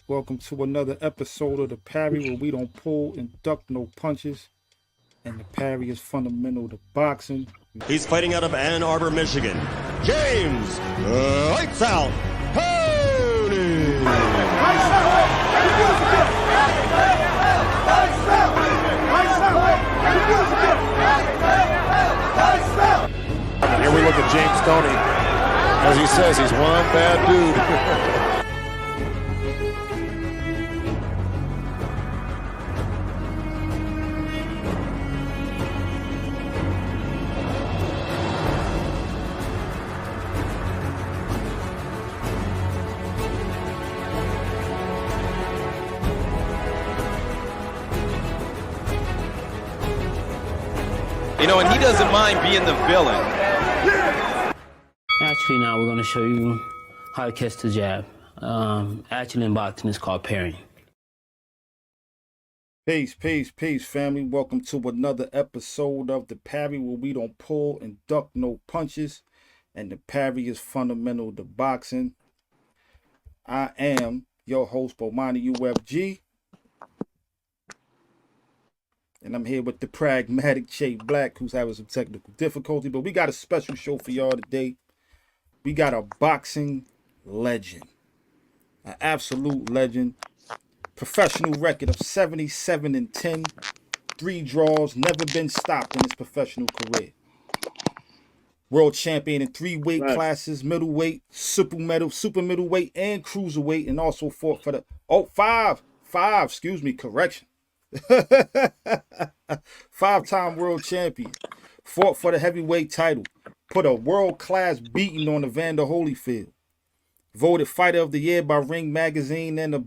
Welcome to another episode of the Parry, where we don't pull and duck no punches. And the parry is fundamental to boxing. He's fighting out of Ann Arbor, Michigan. James Lights Out Toney. Here we look at James Toney. As he says, he's one bad dude. You know, and he doesn't mind being the villain. Actually, now we're going to show you how to catch the jab. Actually, in boxing, it's called parrying. Peace, family. Welcome to another episode of the Parry, where we don't pull and duck no punches. And the parry is fundamental to boxing. I am your host, Bomani UFG. And I'm here with the pragmatic Shea Black, who's having some technical difficulty. But we got a special show for y'all today. We got a boxing legend. An absolute legend. Professional record of 77-10. 3 draws. Never been stopped in his professional career. World champion in 3 weight classes. Middleweight, super middleweight, and cruiserweight. And also fought for the... five, correction. 5-time world champion, fought for the heavyweight title, put a world-class beating on Evander Holyfield, voted Fighter of the Year by Ring Magazine and the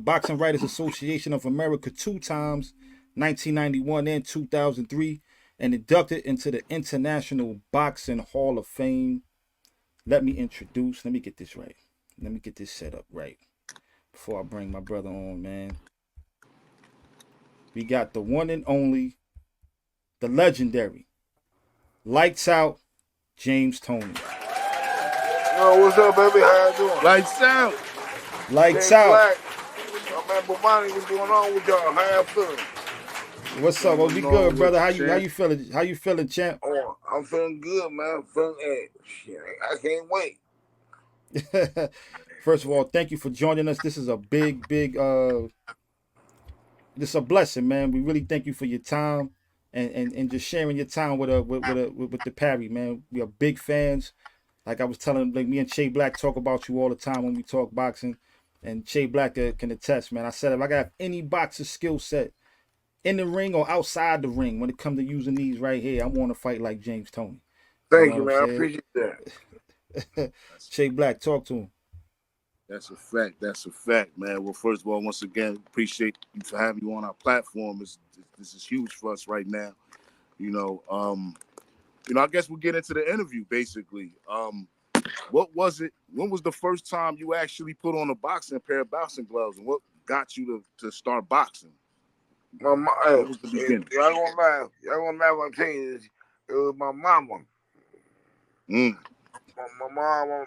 Boxing Writers Association of America 2 times, 1991 and 2003, and inducted into the International Boxing Hall of Fame. Let me get this right. Let me get this set up right before I bring my brother on, man. We got the one and only, the legendary, Lights Out, James Toney. Yo, what's up, baby? How you doing? Lights out. Lights out. Black. Oh, man, Bomani, what's going on with y'all? How y'all feeling? What's up? Well, we good, brother. How you feeling? How you feeling, champ? Oh, I'm feeling good, man. I'm feeling shit. I can't wait. First of all, thank you for joining us. This is a big this is a blessing, man. We really thank you for your time and just sharing your time with the Parry, man. We are big fans. Like I was telling, like me and Shea Black talk about you all the time when we talk boxing, and Shea Black can attest, man. I said if I got any boxer skill set in the ring or outside the ring, when it comes to using these right here, I want to fight like James Toney. Thank you, man. I appreciate that. Shea Black, talk to him. That's a fact, man. Well, first of all, once again, appreciate you for having you on our platform. This is huge for us right now. I guess we'll get into the interview, basically. What was it? When was the first time you actually put on a pair of boxing gloves, and what got you to start boxing? Y'all gonna laugh. Y'all gonna laugh when I tell you this. It was my mama.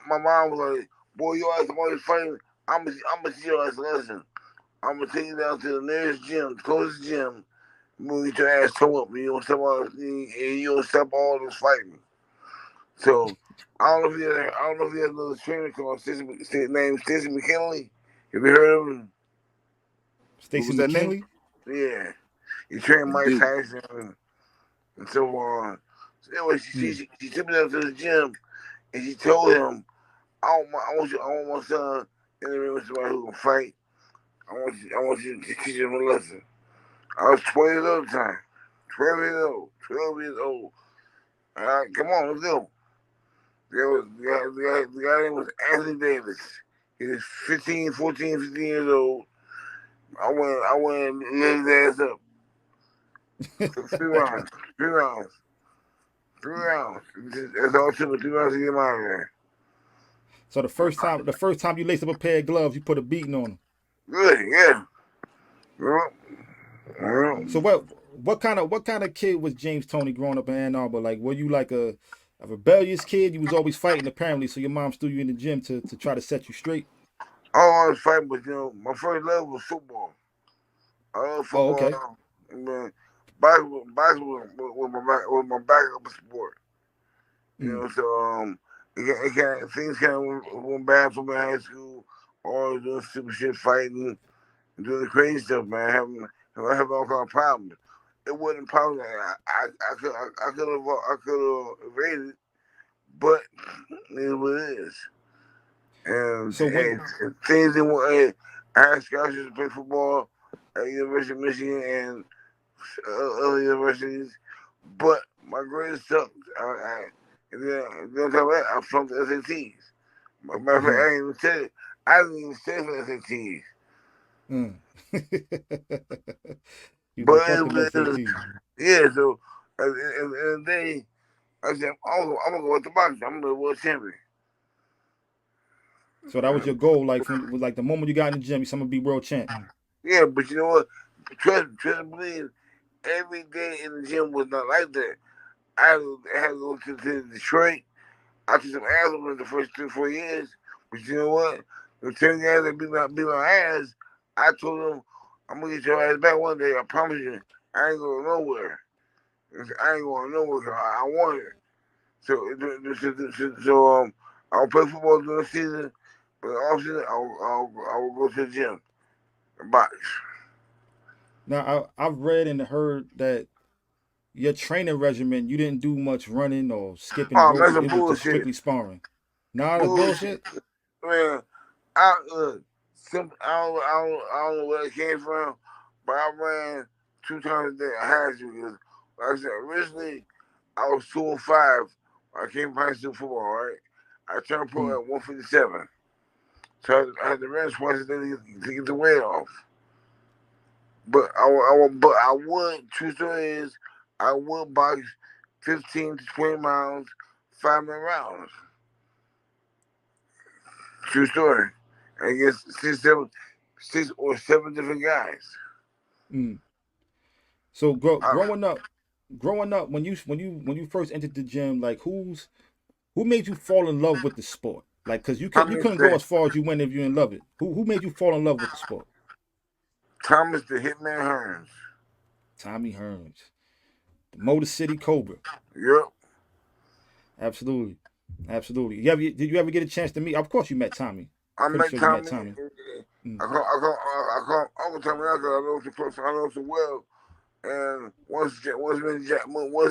My mom was like, boy, your ass always fighting. I'm gonna see your ass. Listen, I'm gonna take you down to the nearest gym, closest gym. Move get your ass toe up. You don't step all this fighting. So I don't know if he has another trainer called named Stacey McKinley. Have you heard of him? Stacey McKinley? Yeah, he trained Mike Tyson and so on. So anyway, she took me down to the gym and she told him, I want my son in the ring with somebody who can fight. I want you to teach him a lesson. I was 12 years old at the time. 12 years old. All right, come on, let's go. The guy name was Anthony Davis. He was 15 years old. I went and lit his ass up. 3 rounds. That's all it took me, 3 rounds to get him out of there. So the first time you laced up a pair of gloves, you put a beating on them. Good, yeah. So what kind of kid was James Toney growing up in Ann Arbor? Like, were you like a rebellious kid? You was always fighting apparently, so your mom threw you in the gym to try to set you straight. I always fight, but my first love was football. I love Oh, football. okay. Man, boxing was my backup sport. Mm. So things kind of went bad for me in high school. Always doing stupid shit, fighting, and doing the crazy stuff, man. Having all kind of problems. It wasn't problems that I could have evaded, but it is what it is. And So when things didn't work. I had scholarships to play football at University of Michigan and other universities, but my grades sucked. And then on top of that, I flunked the SATs. Matter of fact, I didn't even say it. I didn't even stay for the SATs. mm. You But done flunked them SATs. yeah, so at the end of the day, I said, I'm gonna go with the boxing. I'm gonna be a world champion. So that was your goal, like from like the moment you got in the gym, you said, I'm gonna be world champ. Yeah, but you know what? Trust and believe, every day in the gym was not like that. I had to go to Detroit. I took some ass over the first 3 or 4 years. But you know what? The 10 guys that beat my ass, I told them, I'm gonna get your ass back one day. I promise you. I ain't going nowhere. I ain't going nowhere 'cause I want it. So I'll play football during the season, but off season I will go to the gym and box. Now I've read and heard that your training regimen, you didn't do much running or skipping Oh, that's rope. some It was just bullshit. strictly sparring. Nah, that's Bullshit. bullshit. Man, I don't know where it came from, but I ran 2 times a day. I had to because, like I said, originally I was 205 when I came from high school football, right? I turned pro Mm. at 157. So I had to run twice a day to get the weight off. But I would, true story is, I would box 15 to 20 miles, 5-minute rounds. True story. Against 6 or 7 different guys. Mm. So I, growing up, when you first entered the gym, like who made you fall in love with the sport? Like, cause you Thomas couldn't go the as far as you went if you didn't love it. Who made you fall in love with the sport? Thomas the Hitman Hearns. Tommy Hearns, the Motor City Cobra. Yep. Absolutely, absolutely. Did you ever get a chance to meet? Of course, you met Tommy. I Pretty met sure you met Tommy. Tommy. Mm. I call Uncle Tommy now because I know him I know him so well. And once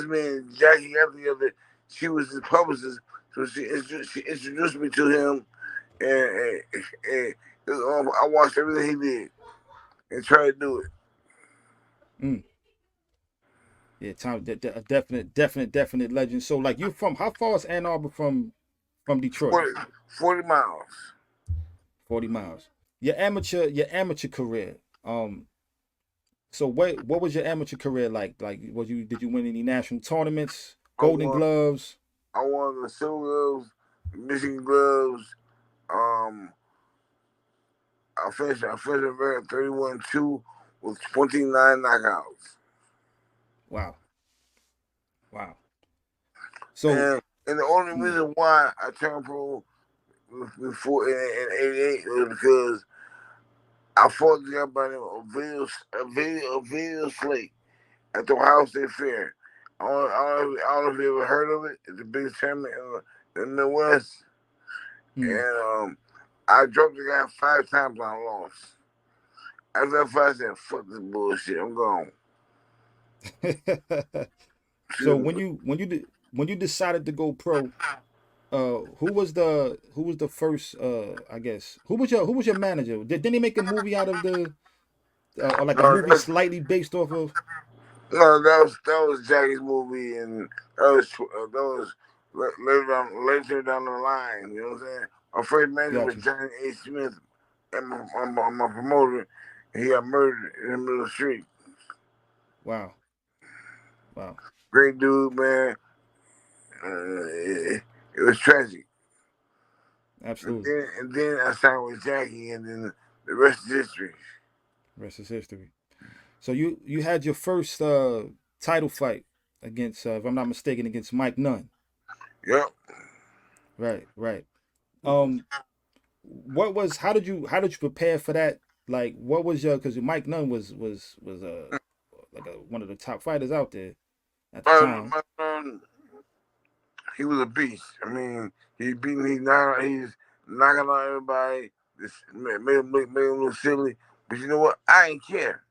me and Jackie got together, she was his publicist, so she introduced me to him, and I watched everything he did and tried to do it. Mm. Yeah, Tommy, a definite legend. So, like, you from how far is Ann Arbor from Detroit? 40 miles. 40 miles. Your amateur career. So what was your amateur career like? Like, did you win any national tournaments, I Golden won. Gloves? I won the Silver Gloves, Michigan Gloves. Um, I finished at 31-2 with 29 knockouts. Wow, wow. So, And the only mm, reason why I turned pro before in '88 was because I fought the guy by the name of Video Slate at the Ohio State Fair. I don't know if you ever heard of it. It's the biggest tournament in the Midwest. mm. And I dropped the guy 5 times and I lost. After that fight, I said, fuck this bullshit. I'm gone. So Excuse me. when you decided to go pro, who was the first I guess who was your manager? Didn't they make a movie out of the or like a No, movie slightly based off of? that was Jackie's movie, and that was later down the line. You know what I'm saying? My first manager was Gotcha. Johnny A. Smith, and my promoter, and he got murdered in the middle of the street. Wow. Wow. Great dude, man. It was tragic. And Absolutely. then, and then I signed with Jackie, and then the rest is history. Rest is history. So you had your first title fight against, if I'm not mistaken, against Mike Nunn. Yep. Right, right. Um, what was how did you prepare for that? Like, what was your because Mike Nunn was like one of the top fighters out there at the time. He was a beast. I mean, he's knocking out everybody. This made him look silly. But you know what? I ain't care.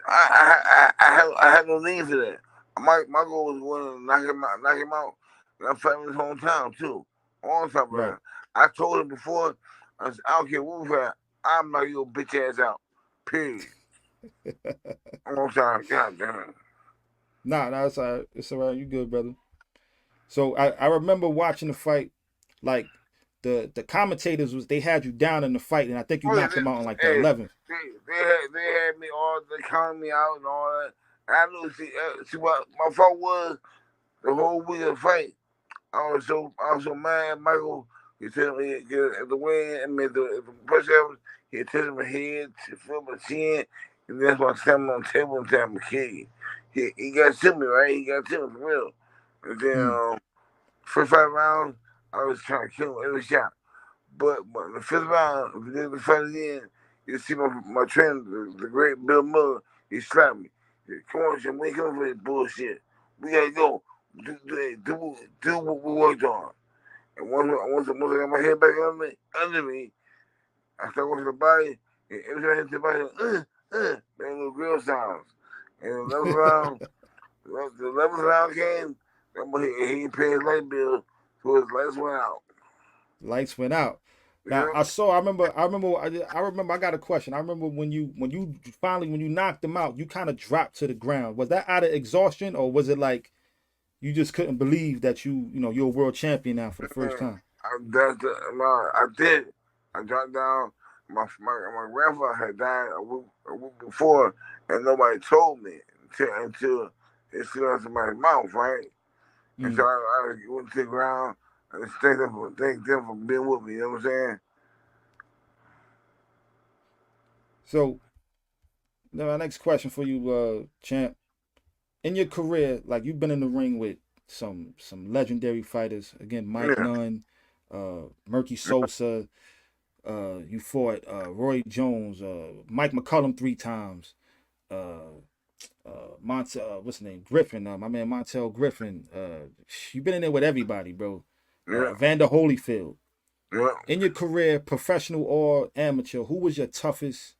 I had no need for that. My goal was going to knock him out. And I'm fighting his hometown too. All the time Right. around. I told him before, I said, I don't care what we fight, I'm knocking your bitch ass out. Period. All the time. God damn it. Nah, it's all right. It's all right. You good, brother. So I remember watching the fight, like the commentators they had you down in the fight, and I think you Oh, yeah, knocked them out in like the hey, 11th. they had me all, they counted me out and all that. I knew, see what my fault was the whole week of the fight. I was so mad. Michael, he told me at the weigh-in, I mean, at the push-ups, he touched my head, feel my chin, and that's why I sat him on the table and tapped my kid. He got to me, right? He got to me for real. And then, Mm. first 5 rounds, I was trying to kill him every shot. But the fifth round, if you did the fight again, you see my trainer, the great Bill Miller, he slapped me. He said, come on, Jim, we ain't coming for this bullshit. We gotta go. Do what we worked on. And once I got my head back under me, I started going to the body, and every time I hit the body, made little grill sounds. And the 11th round came, he didn't pay his light bill, so his lights went out. Lights went out. Now Yeah. I remember. I got a question. I remember when you finally when you knocked them out, you kind of dropped to the ground. Was that out of exhaustion, or was it like you just couldn't believe that you're a world champion now for the first time? I did. I dropped down. My grandfather had died a week before, and nobody told me until it flew out of my mouth, right? And so Mm. I went to the ground and thank them for being with me. You know what I'm saying? So now my next question for you, champ. In your career, like you've been in the ring with some legendary fighters. Again, Mike Yeah. Nunn, Murky Sosa. You fought Roy Jones, Mike McCullum 3 times. Uh, what's his name? Griffin. My man Montel Griffin. You've been in there with everybody, bro. Yeah. Evander Holyfield. Yeah. In your career, professional or amateur, who was your toughest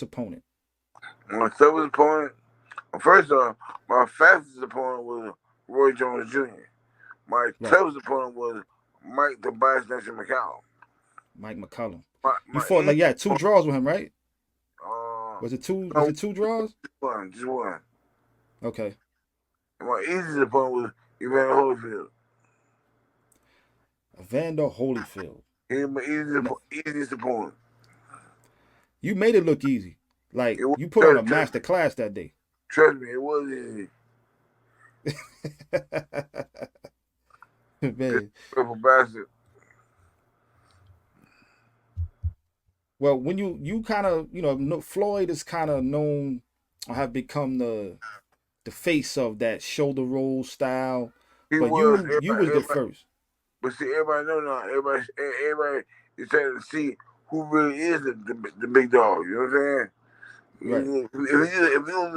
opponent? My toughest opponent, first off, my fastest opponent was Roy Jones Jr. My Right, toughest opponent was Mike the Bias Nation McCallum. Mike McCullum. You My fought like easy, you had 2 draws with him, right? uh, Was it two? Was no, it 2 draws? just one. Okay. My easiest opponent was Evander Holyfield. Evander Holyfield. He was my Now, easiest opponent. you made it look easy. Like It was, you put on a master class that day. trust me, it was easy. Just Man. a bastard. Well, when you kind of Floyd is kind of known or have become the face of that shoulder roll style, He but was you was the first. but see, everybody know now. Everybody is trying to see who really is the big dog. You know what I'm Right, saying? If you on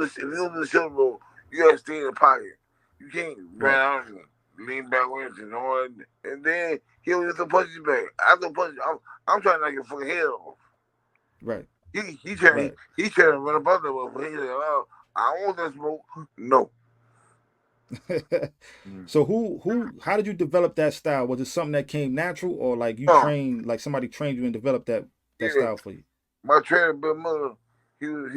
the shoulder roll, you gotta stay in the pocket. You can't run right, out and lean backwards and all that. And then he'll get the punches back. I don't punch. I'm trying to knock your fucking head off. right, He trying right. to run above the but he's like, oh, I don't want that smoke. No. So how did you develop that style? Was it something that came natural, or like you No. trained, like somebody trained you and developed that Yeah. style for you? My trainer, Bill Miller, he was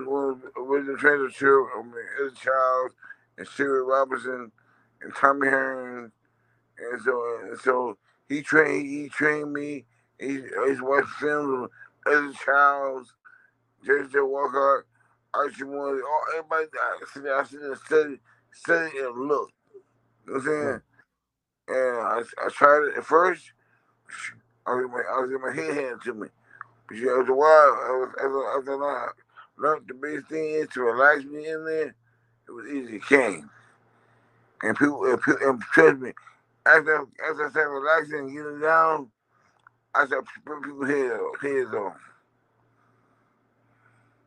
one of the original trainers of Eddie Childs and Sherry Robinson and Tommy Hearn, and so he trained me. He's watched films of Eddie Childs, J.J. Walker, Archie Moore, everybody. I sit there and study and look. You know what I'm Right, saying? And I tried it at first. I was in my head handed to me. But after a while, after I learned the biggest thing is to relax me in there, it was easy. It came. And trust me, after I started relaxing and getting down, I said, rip people's heads off.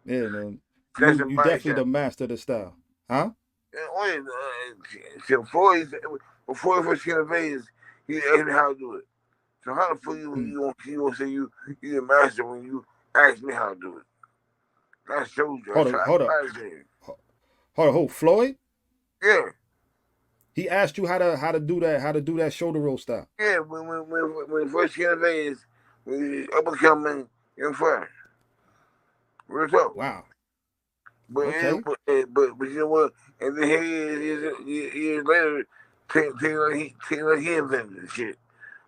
Yeah, man. That's a You definitely mindset. the master of the style. Huh? And before he first came to Vegas, he asked me how to do it. So how the fuck you gonna say you the master when you ask me how to do it? I showed you. Hold up. Hold, Floyd? Yeah. He asked you how to do that shoulder roll style. Yeah, when he first came to Vegas, when he was up and coming in front. Real talk. Wow. But, Okay. but you know what? And then years later, take like he invented the shit.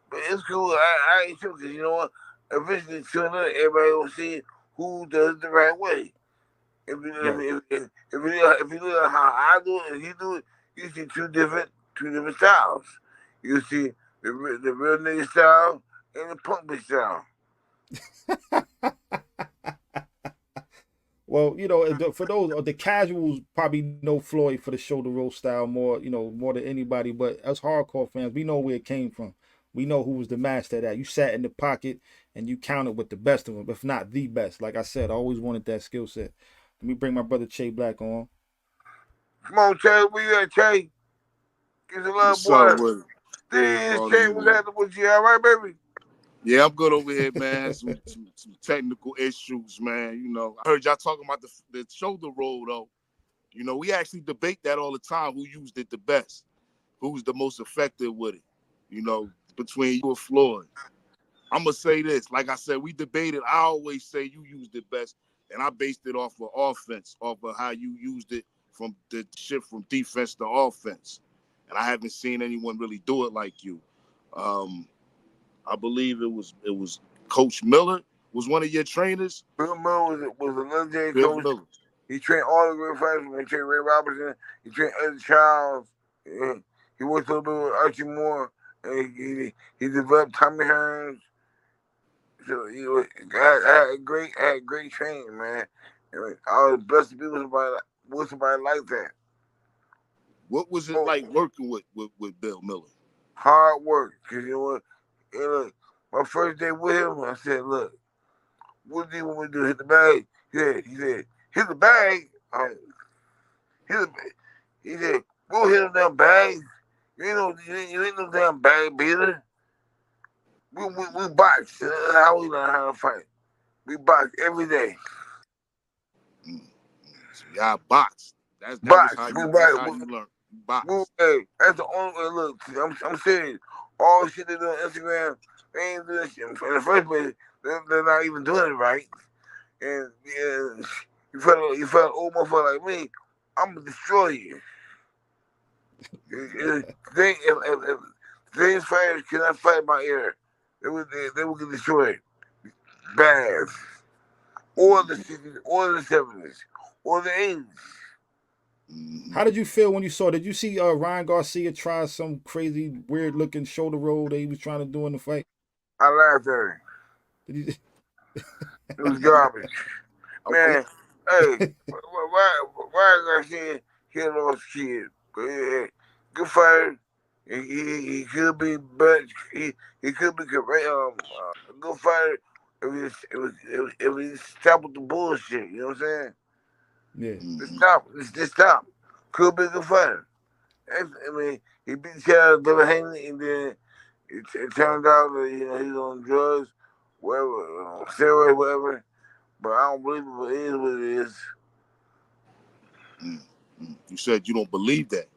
But it's cool. I ain't sure because you know what? Eventually, sooner or later, everybody will see who does it the right way. If you look at how I do it and he do it, you see two different styles. You see the real nigga style and the punk bitch style. Well, you know, for those the casuals probably know Floyd for the shoulder roll style more than anybody. But us hardcore fans, we know where it came from. We know who was the master of that. You sat in the pocket and you counted with the best of them, if not the best. Like I said, I always wanted that skill set. Let me bring my brother Che Black on. Come on, Che, where you at, Che? Give a love, boy. This Che was happening with you, all right, baby? Yeah, I'm good over here, man. Some technical issues, man. You know, I heard y'all talking about the shoulder roll, though. You know, we actually debate that all the time. Who used it the best? Who's the most effective with it? You know, between you and Floyd. I'm going to say this. Like I said, we debated. I always say you used it best. And I based it off of offense, off of how you used it from the shift from defense to offense. And I haven't seen anyone really do it like you. I believe it was Coach Miller was one of your trainers. Bill Miller was a legendary coach. Miller. He trained all the great fighters. He trained Ray Robinson. He trained Eddie Childs. He worked a little bit with Archie Moore. And he developed Tommy Hearns. So he had great training, man. I was blessed to be with somebody like that. What was it like working with Bill Miller? Hard work, cause you know what? Look, my first day with him, I said, "Look, what do you want me to do? Hit the bag?" He said, "Hit the bag." Hit the bag. He said, "Go hit them damn bags. You ain't no damn bag beater. We box. That's how we learn how to fight. We box every day." So y'all box. That box. Was how you learn. Box. Hey, that's the only way. Look, I'm serious. All the shit they do on Instagram, they ain't doing shit. In the first place, they're not even doing it right. And you feel an old motherfucker like me, I'm gonna destroy you. If these fighters cannot fight my ear, they will get destroyed. Bad. Or the 60s, or the 70s, or the 80s. How did you feel when you saw? Did you see Ryan Garcia try some crazy, weird looking shoulder roll that he was trying to do in the fight? I laughed at him. It was garbage. Man, hey, Ryan Garcia, he lost kid. Good fighter. He could be, but he could be a good fighter if he stopped with the bullshit. You know what I'm saying? Yeah. Just stop. Could be a good fighter. I mean, he beat Chad Devin Haney, and then it turned out that he's on drugs, whatever, steroids, whatever. But I don't believe it is what it is. You said you don't believe that.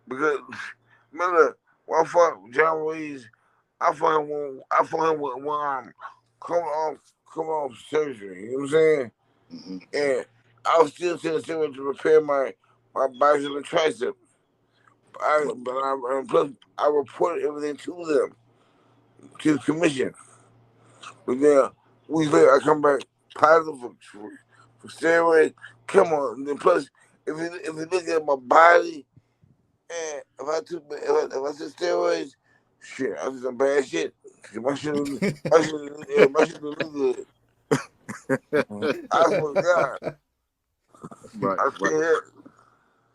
Because remember, when I fought John Ruiz, I fought him with one arm coming off surgery. You know what I'm saying? Mm-hmm. And I was still sitting there to repair my bicycle and tricep. Plus, I reported everything to them, to the commission. But then, weeks later, I come back positive for steroids. Come on. And then plus, if you look at my body, and if I took steroids, shit, I did some bad shit. My shit look good. I swear to God. Right. I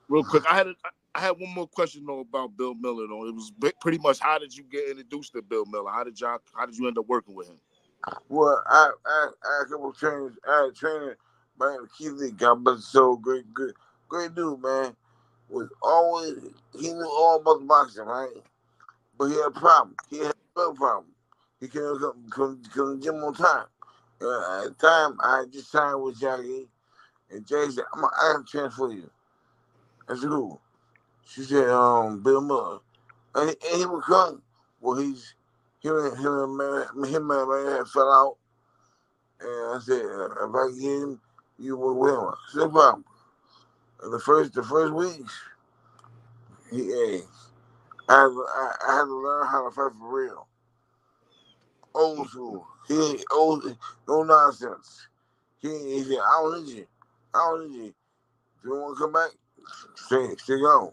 Real quick, I I had one more question though about Bill Miller though. It was pretty much how did you get introduced to Bill Miller? How did you end up working with him? Well, I had a couple of trainers. I had a trainer by the name of Keith Lee. God bless his soul. Great dude, man. Was always, he knew all about the boxing, right? But he had a problem. He had a blood problem. He couldn't come to the gym on time. At the time, I had just signed with Jackie, and Jackie said, I have to transfer you. I said, who? She said, Bill Miller. And he would come. Well, him and man had fell out. And I said, if I get him, you will with him. I said, no problem. And the first weeks, I had to learn how to fight for real. Old school. No nonsense. He said, I don't need you. If you want to come back, stay on.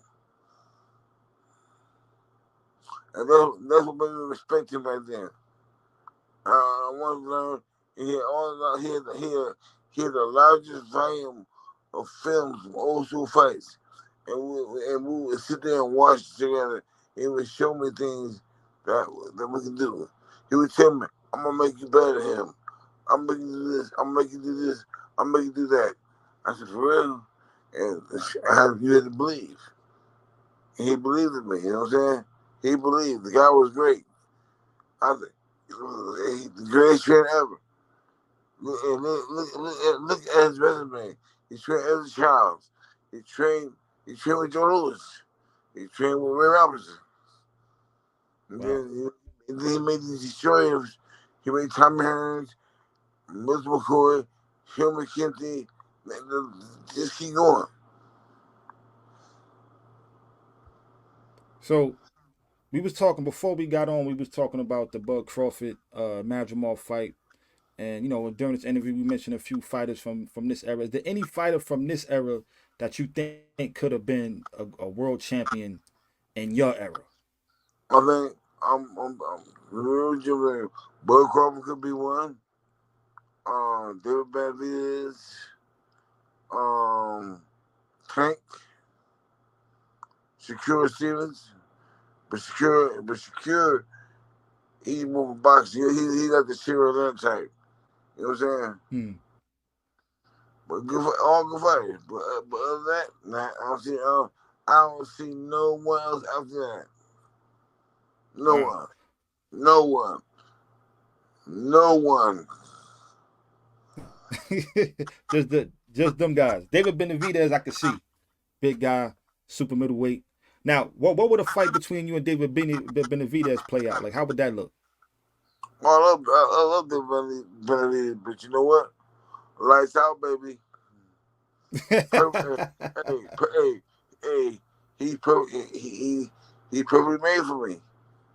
And that's what made me respect him back then. I wanted to learn. He had the largest volume of films from old school fights, and we would sit there and watch together. He would show me things that we can do. He would tell me, "I'm gonna make you better than him. I'm making you do this. I'm making you do this. I'm making you do that." I said, "For real?" And you had to believe. And he believed in me. You know what I'm saying? He believed. The guy was great. I think the greatest trainer ever. Look at his resume. He trained Eddie Charles. He trained with Joe Louis. He trained with Ray Robinson. And then he made these destroyers. He made Tommy Hearns, Miss McCoy, Phil McKenty. Just keep going. So we was talking before we got on. We was talking about the Bud Crawford Madrimal fight, and during this interview we mentioned a few fighters from this era. Is there any fighter from this era that you think could have been a world champion in your era? I think I'm Bud Crawford could be one. David Benavidez, Tank, Shakur Stevens, but Shakur, he's more boxing. He got the Cyril Lynn type. You know what I'm saying? But all good fighters. But other than that, nah, I don't see no one else after that. No one. just them guys. David Benavidez, I could see, big guy, super middleweight. Now, what would a fight between you and David Benavidez play out? Like, how would that look? I love David Benavidez, but you know what? Lights out, baby. Hey, he perfectly made for me.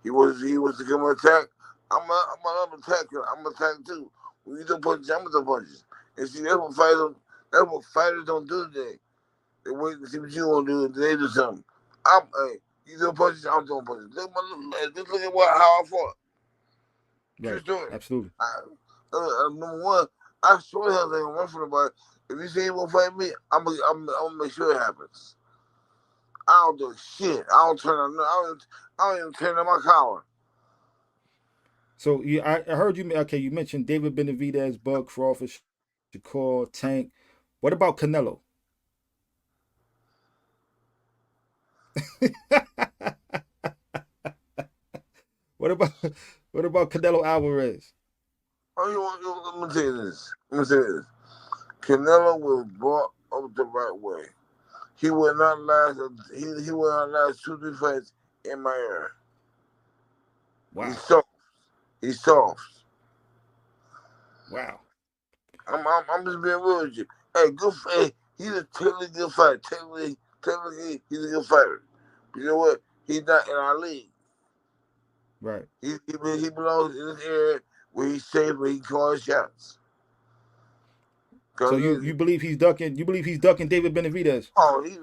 He was to come and attack. I'm gonna attack. I'm gonna attack too. When you do punches, I'm gonna do punches. And see, that's what fighters don't do today. They wait to see what you gonna do, and they do something. You do punches, I'm doing punches. Just look at how I fought. Right. Absolutely. Number one, I sure hell ain't gonna run from nobody. If you say he won't fight me, I'm gonna make sure it happens. I don't do shit. I don't even turn on my collar. So I heard you. Okay, you mentioned David Benavidez, Bud Crawford, Shakur, Tank. What about Canelo? What about Canelo Alvarez? Let me tell you this. Canelo was brought up the right way. He will not last. He will not last 2-3 fights in my era. Wow. He's soft. Wow. I'm just being real with you. Hey, he's a technically good fighter. Technically, he's a good fighter. But you know what? He's not in our league. Right. He belongs in this area where he's safe, where he calls shots. So you believe he's ducking? You believe he's ducking David Benavidez? Oh, he's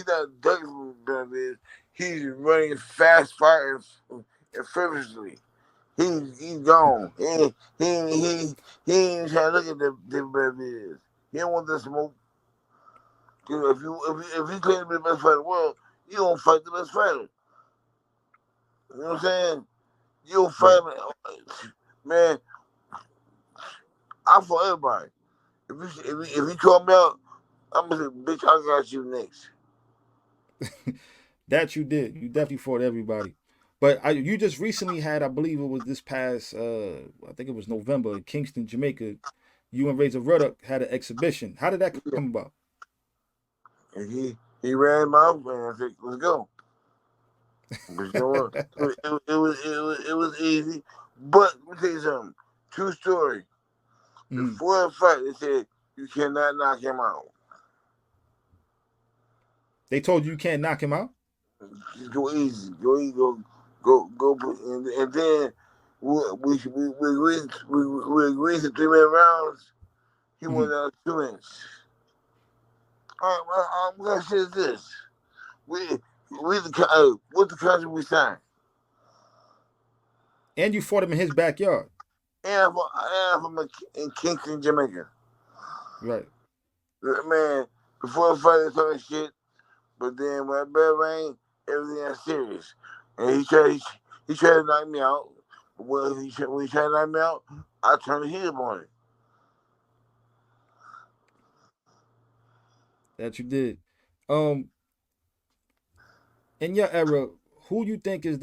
not ducking Benavidez. He's running fast, fighting, and feverishly. He's gone. He ain't trying to look at the Benavidez. He don't want the smoke. If you claim to be the best fighter in the world, you don't fight the best fighter. You know what I'm saying? You don't fight, man. I fought everybody. If you call me out, I'm gonna say, bitch, I got you next. That you did. You definitely fought everybody. But you just recently had, I believe it was this past, I think it was November in Kingston, Jamaica. You and Razor Ruddock had an exhibition. How did that come about? And he ran him out, and I said, let's go. But you know what? It was easy. But let me tell you something. True story. Before the fight, they said you cannot knock him out. They told you can't knock him out? Just go easy. Go easy. Go. And then we agreed to 3-minute rounds. He went out 2 minutes. All right, well, I'm gonna say this. What's the country we signed? And you fought him in his backyard. And I'm from in Kingston, Jamaica. Right. Man, before the fight, they talking shit, but then when that bell rang, everything got serious. And he tried to knock me out. When he tried to knock me out, I turned the heat up on it. That you did. In your era, who you think is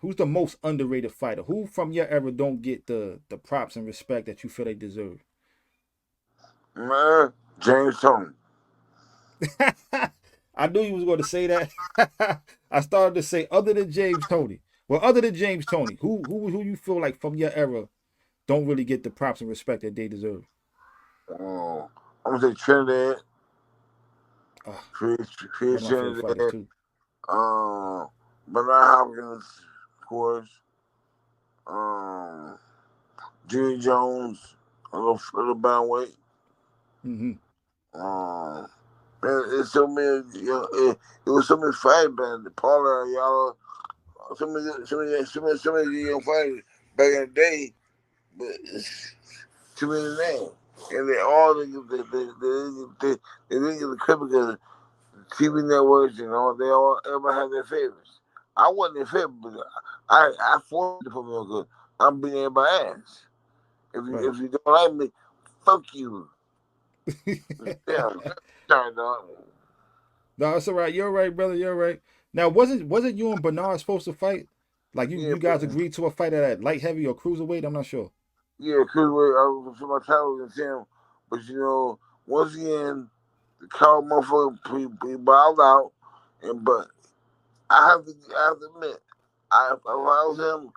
who's the most underrated fighter? Who from your era don't get the props and respect that you feel they deserve? Man, James Toney. I knew you was going to say that. I started to say other than James Toney. Well, other than James Toney, who you feel like from your era don't really get the props and respect that they deserve? I'm gonna say Trinidad. Chris Trinidad. Too. Bernard Hopkins, of course. Junior Jones, a little bound weight. Man, it's so many. It was so many fights, man. The Paula, y'all, so many young fighters back in the day, but it's too many names, and they all they didn't get the credit because TV networks and everybody had their favorites. I wasn't their favorite, but I forced to put me on good. I'm beating everybody's ass. If you don't like me, fuck you. Yeah, sorry, dog. No, it's all right. You're right, brother. You're right. Now, wasn't you and Bernard supposed to fight? Like you guys agreed to a fight at light heavy or cruiserweight? I'm not sure. Yeah, cruiserweight. For my title was him, but once again, the cow motherfucker he bowed out, but I have to admit, if I was him,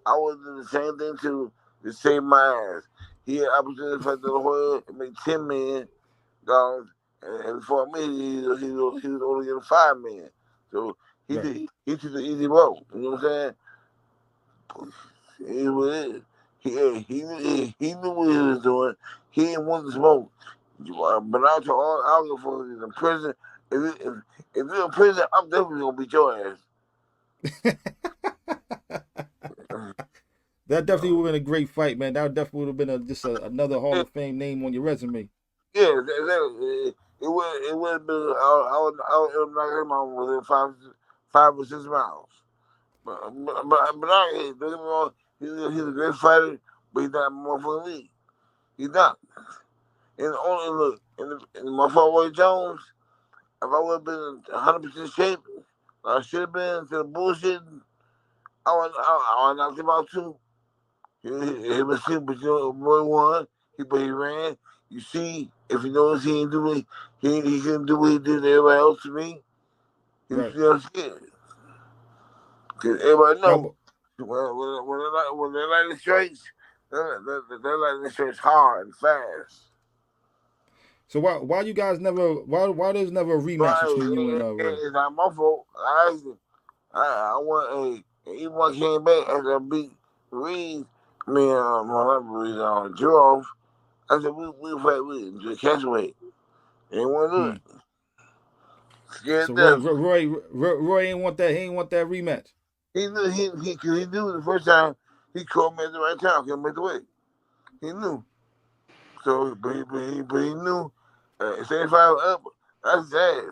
I would do the same thing to save my ass. He had opportunity to fight the Hoya and make $10 million, and for me, he was only getting $5 million. So he took the easy road. You know what I'm saying? He knew what he was doing. He didn't want to smoke. But I'll go for in prison. If you're in prison, I'm definitely gonna beat your ass. That definitely would have been a great fight, man. That definitely would have been just another Hall of Fame name on your resume. Yeah, it would have been. I would knock him out within 5 or 6 rounds. But don't get me wrong. He's a great fighter, but he's not more for the league. He's not. And only look in my Roy Jones. If I would have been in 100% shape, I should have been to the bullshit. I would knock him out too. He was super, but Roy won. But he ran. You see, if you notice, he couldn't do what he did to everybody else to me. He was scared. Because everybody knows when they like the strikes, they like the strikes hard and fast. So why you guys never why there's never a rematch between you and Roy? It's not my fault. I want even when I came back after I beat Reed, Joe. I said we fight with just catch weight. They didn't want to do it. Scared so them. Roy ain't want that. He ain't want that rematch. He knew the first time he called me at the right time. Couldn't make the weight. He knew. So, but he knew 75 up. That's sad.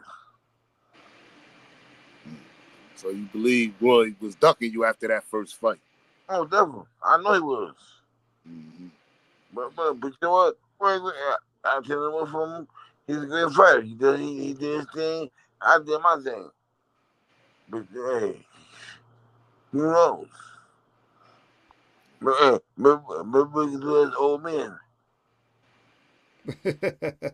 So you believe Roy was ducking you after that first fight? Oh, definitely. I know he was. Mm-hmm. But you know what? I tell him from him, he's a great fighter. He did his thing. I did my thing. But hey, who knows? But we can do as old men.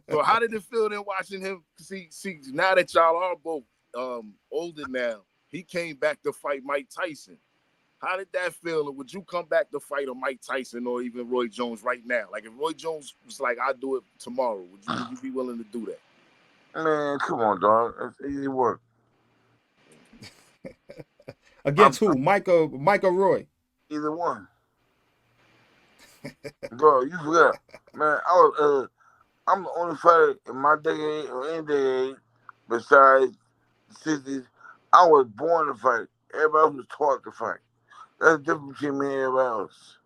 So how did it feel then watching him? See, now that y'all are both older now, he came back to fight Mike Tyson. How did that feel? Would you come back to fight a Mike Tyson or even Roy Jones right now? Like if Roy Jones was like, "I'll do it tomorrow," would you be willing to do that? Man, come on, dog. That's easy work. Against who? Mike or Roy? Either one. Bro, you forgot. Man, I'm the only fighter in my decade or any decade besides the 60s. I was born to fight. Everybody else was taught to fight. That's the difference between me and everybody else.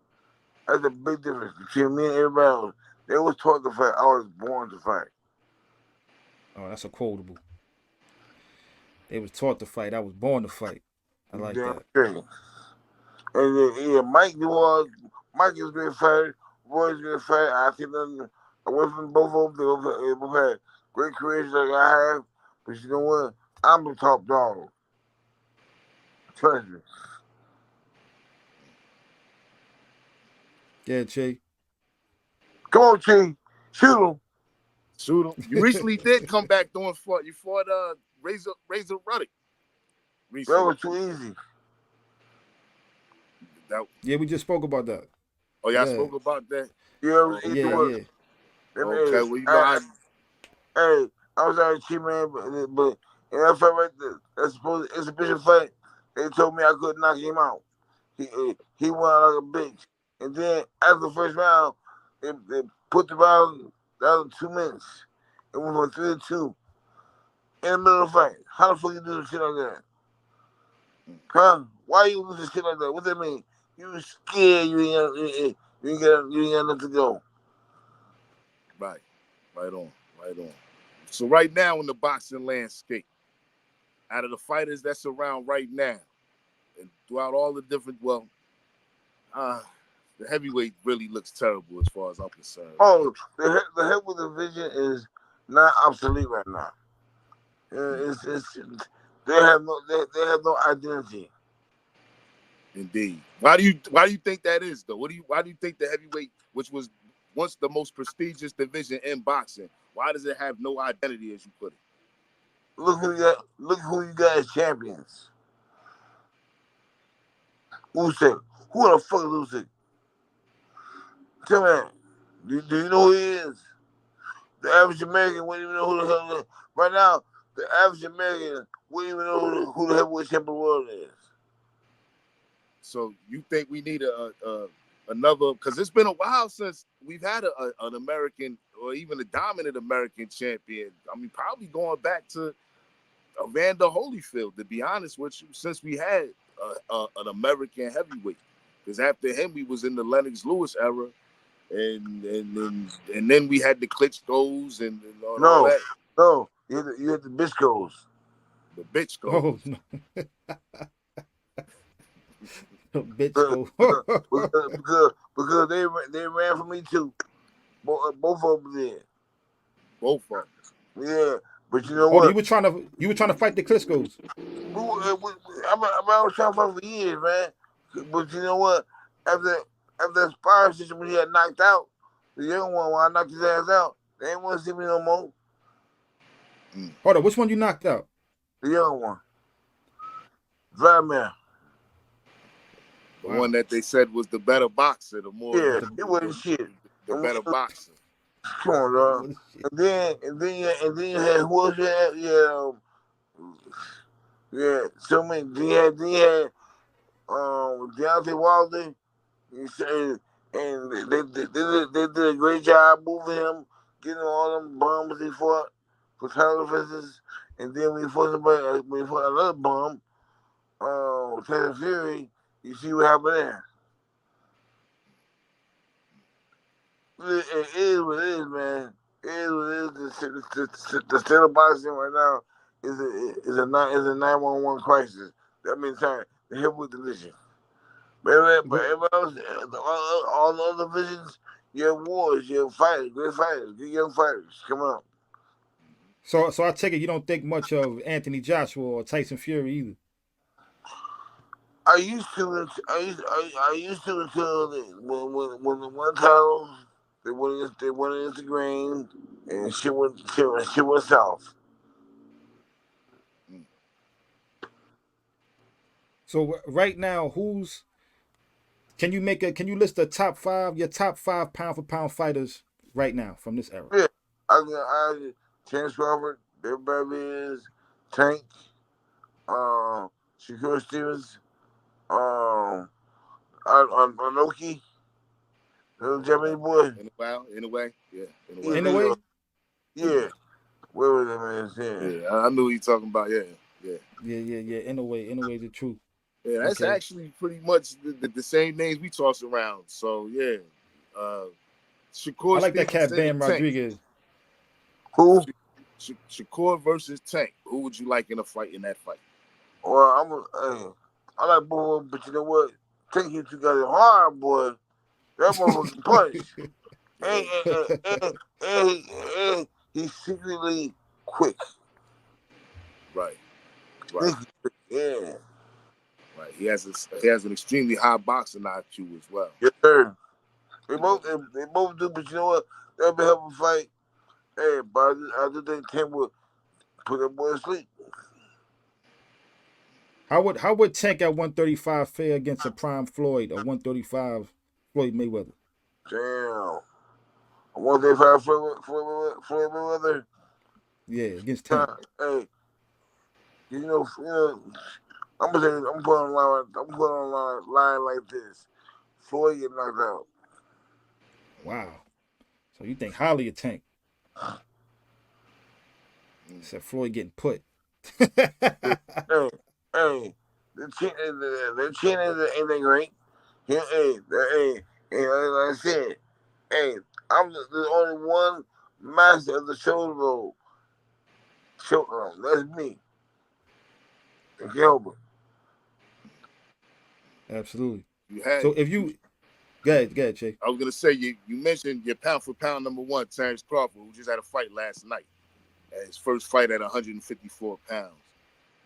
That's a big difference between me and everybody else. They was taught to fight. I was born to fight. Oh, that's a quotable. They was taught to fight. I was born to fight. I like Damn that. straight. And then, Mike is a great fighter. Roy's a great fighter. I think I went from both of them. They both had great careers like I have. But you know what? I'm the top dog. Trust me. Yeah, Che. Come on, T. Shoot him. Shoot him. You recently did come back doing fight. You fought Razor Ruddock. That was too easy. Yeah, we just spoke about that. Oh, y'all spoke about that? Yeah, it was easy Yeah, work. yeah. Okay, well, you know, Hey, I was out cheap, man, but in that fight right there, that supposed exhibition fight, they told me I couldn't knock him out. He went out like a bitch. And then after the first round, they put the round down to 2 minutes. It went from 3-2 in the middle of the fight. How the fuck you do some shit like that? Huh? Why you do some shit like that? What that mean? You scared you ain't got nothing to go. Right on. So right now in the boxing landscape, out of the fighters that's around right now, and throughout all the different, the heavyweight really looks terrible as far as I'm concerned. Oh, the heavyweight division is not obsolete right now. It's they have no identity. Indeed. Why do you think that is though? Why do you think the heavyweight, which was once the most prestigious division in boxing, why does it have no identity, as you put it? Look who you got as champions. Usyk. Who the fuck is Usyk? Tell me that. Do you know who he is? The average American wouldn't even know who the hell he is. Right now, the average American wouldn't even know who the heavyweight champion of the world is. So you think we need another? Because it's been a while since we've had an American or even a dominant American champion. I mean, probably going back to Evander Holyfield, to be honest with you, since we had an American heavyweight. Because after him, we was in the Lennox Lewis era, and then we had the Klitschko's and all that. No, you had the Biscos. The bitch goes. Oh no. Bitch go. because they ran for me too. Both of them did. Both of them. Yeah, but you know Oh, what? you were trying to fight the Klitschko's. I was trying to fight for years, man. But you know what? After that Spire system when he had knocked out, the young one, when I knocked his ass out, they ain't want to see me no more. Hold on, which one you knocked out? The young one. Vladimir. The one that they said was the better boxer, the more it wasn't shit. The better boxer. Come on, dog. And then you had who else you had? Yeah. So many. Then you had Deontay Wilder. And they did a great job moving him, getting all them bombs he fought for title defenses. And then we fought another bomb, Tyson Fury. You see what happened there. It is what it is, man. It is the state of boxing right now is a 911 crisis. That means time the heavyweight division. But everybody else, all the other divisions, you have wars, you have fighters, great fighters, good young fighters. Come on. So I take it you don't think much of Anthony Joshua or Tyson Fury either. I used to until when the one title they went against the grain and shit went south. So right now, can you list the your top five pound for pound fighters right now from this era? Yeah, I Terrence Crawford, everybody is Tank, Shakur Stevens, Anoki, little Japanese boy. In a way, yeah. In a way, Yeah. Where was that man saying? Yeah, I knew what you talking about. Yeah. yeah. In a way, the truth. Yeah, that's Okay. actually pretty much the same names we toss around. So yeah, Shakur I like that Stevens cat Bam and Tank. Rodriguez. Who? Shakur versus Tank. Who would you like in a fight in that fight? Well, I like both, but you know what? Tank hit you guys hard, boy. That motherfucking punch. And he's secretly quick. Right. Yeah. Right. He has an extremely high boxing IQ as well. Yes, sir. They both do, but you know what? That'll be a hell of a fight. Hey, but I do think Tank would put that boy to sleep. How would Tank at 135 fare against a prime Floyd or 135 Floyd Mayweather? Damn. 135 Floyd Mayweather. Yeah, against Tank. Hey, you know, I'm putting on line like this. Floyd get knocked out. Wow. So you think highly of Tank? Said Floyd getting put. Hey, the chin ain't that great. Hey, like I said, hey, I'm the only one master of the shoulder roll. That's me. Gilbert. Absolutely. So if you go ahead, Jay. I was gonna say you mentioned your pound for pound number one, Terrence Crawford, who just had a fight last night. His first fight at 154 pounds.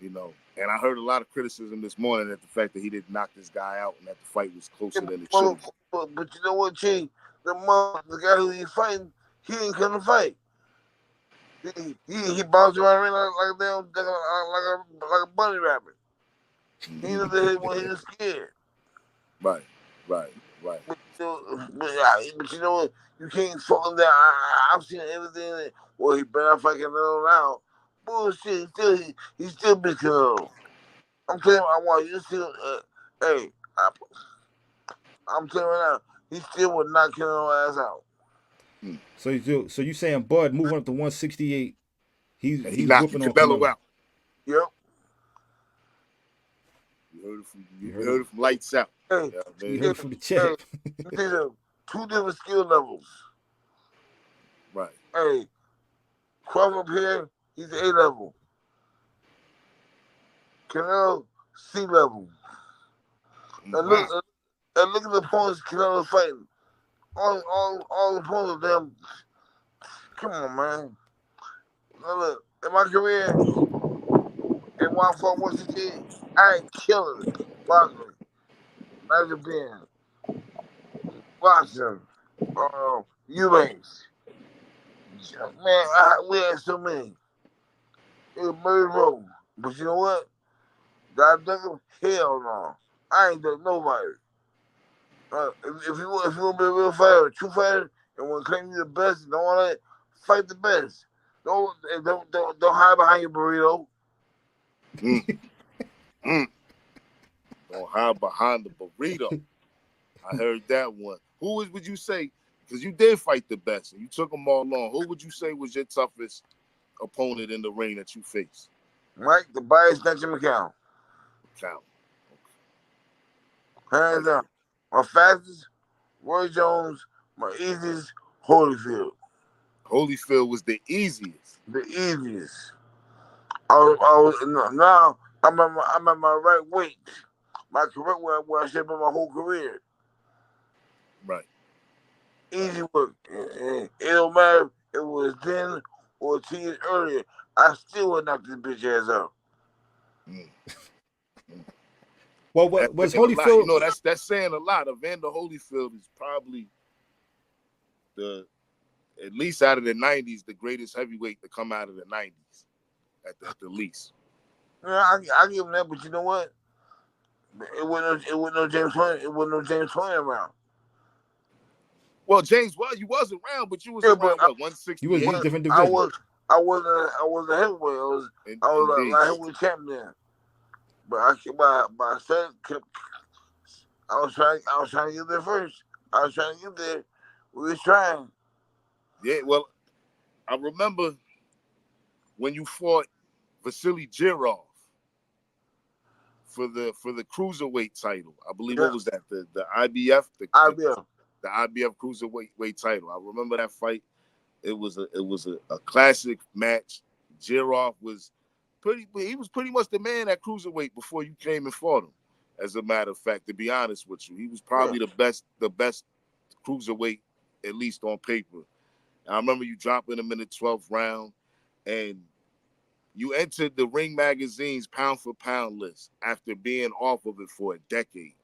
You know, and I heard a lot of criticism this morning at the fact that he didn't knock this guy out and that the fight was closer than it should. But you know what, Chi? The guy who he's fighting, he ain't come to fight. He bounced around like a bunny rabbit. He did hit when he was scared. Right. But you know what? You can't fault him. I've seen everything. Well, he better fight Canelo now. Bullshit. He still beat Canelo. I'm telling you, I want you still. I'm telling you right now, he still would knock Canelo ass out. So you saying Bud moving up to 168? He's knocking whooping on Canelo out. Yep. You heard it from lights out. Hey, you heard it from the champ. These are two different skill levels. Right. Hey, Crawford up here, he's A level. Canelo, C level. And look at the opponents Canelo's fighting. All the opponents of them. Come on, man. Now look, in my career, in 168, I ain't killing it. Boxing. Not Japan. Boxing. Eubanks. Man, we had so many. It was Murray Road. But you know what? God dug him? Hell no. I ain't dug nobody. If you want to be a real fighter, a true fighter, and want to claim you the best and all that, fight the best. Don't hide behind your burrito. Don't hide behind the burrito. I heard that one. Would you say, because you did fight the best and you took them all on, who would you say was your toughest opponent in the ring that you faced? Mike, the bias snatcher McCown. Hands down. My fastest, Roy Jones. My easiest, Holyfield. Holyfield was the easiest. The easiest. Now I'm at my right weight. My correct weight where I should be my whole career. Right. Easy work. It don't matter if it was then or 2 years earlier. I still would knock this bitch ass out. Well, That's was saying a lot. Holyfield? You know, that's saying a lot. Evander Holyfield is probably at least out of the 90s, the greatest heavyweight to come out of the 90s, at the least. Yeah, I give him that, but you know what? It wasn't no James Toney. It wasn't no James Toney around. Well, James, you was around, but you was Yeah, around but what, You was 168? in different I division. was a heavyweight. I was a heavyweight champion. But I kept I was trying to get there first. I was trying to get there. We was trying. Yeah, well, I remember when you fought Vasily Jirov for the cruiserweight title. I believe what was that? The IBF, the IBF cruiserweight title. I remember that fight. It was a classic match. Jirov was pretty much the man at cruiserweight before you came and fought him. As a matter of fact, to be honest with you, he was probably the best cruiserweight, at least on paper. And I remember you dropping him in the 12th round, and you entered the Ring Magazine's pound for pound list after being off of it for a decade.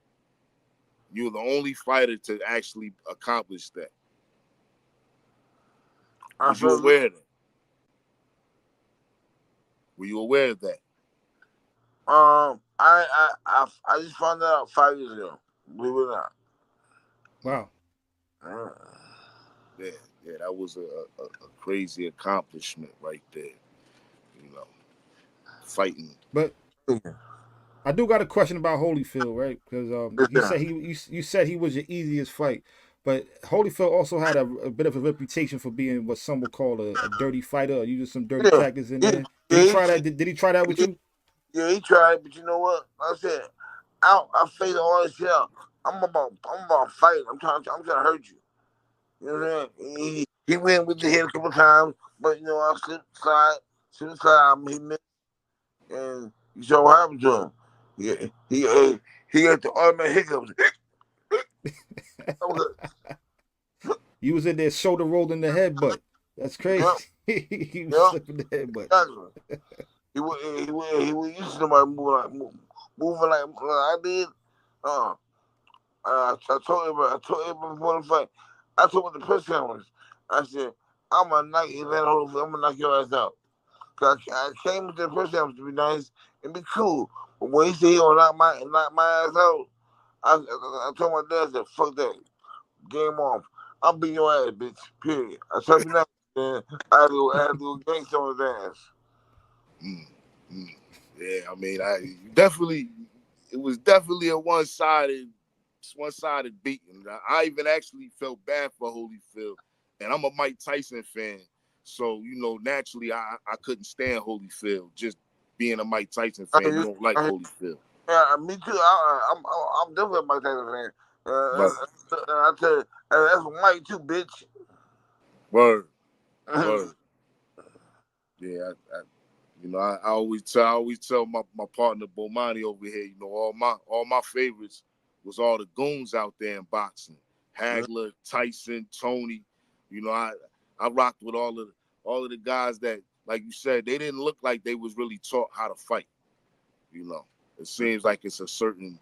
You were the only fighter to actually accomplish that. Was you aware of that? Were you aware of that? I just found out 5 years ago. Believe it or not. Wow. Yeah, that was a crazy accomplishment right there. You know, fighting. But I do got a question about Holyfield, right? Because you said he was your easiest fight, but Holyfield also had a bit of a reputation for being what some would call a dirty fighter, or using some dirty tactics in there. Did he try that? Did he try that with you? Yeah, he tried, but you know what? Like I said, I face all this shit out. I'm about fighting. I'm trying to hurt you. You know what I'm saying? He went with the head a couple times, but you know I slipped aside. He missed, and you saw what happened to him. Yeah, he got the automatic hiccups. You was in there shoulder rolling the headbutt. That's crazy. Yep. He was slipping the headbutt. Exactly. He was used to somebody moving like I did. I told him before the fight. I told him at the press conference. I said, I'm gonna knock your ass out. Cause I came to the press conference to be nice and be cool. But when he said he gonna knock my ass out, I told my dad, I said, fuck that. Game off. I'll beat your ass, bitch. Period. I told you that. I had to go gangster on his ass. Yeah, I mean, it was definitely a one-sided beating. I even actually felt bad for Holyfield, and I'm a Mike Tyson fan, so you know naturally I couldn't stand Holyfield. Just being a Mike Tyson fan, you don't like Holyfield. Yeah, me too. I'm definitely a Mike Tyson fan. Right. I tell you, that's Mike too, bitch. Word. Yeah, I always tell my partner Bomani over here, you know, all my favorites was all the goons out there in boxing. Hagler, Tyson, Toney. You know, I rocked with all of the guys that, like you said, they didn't look like they was really taught how to fight. You know, it seems like it's a certain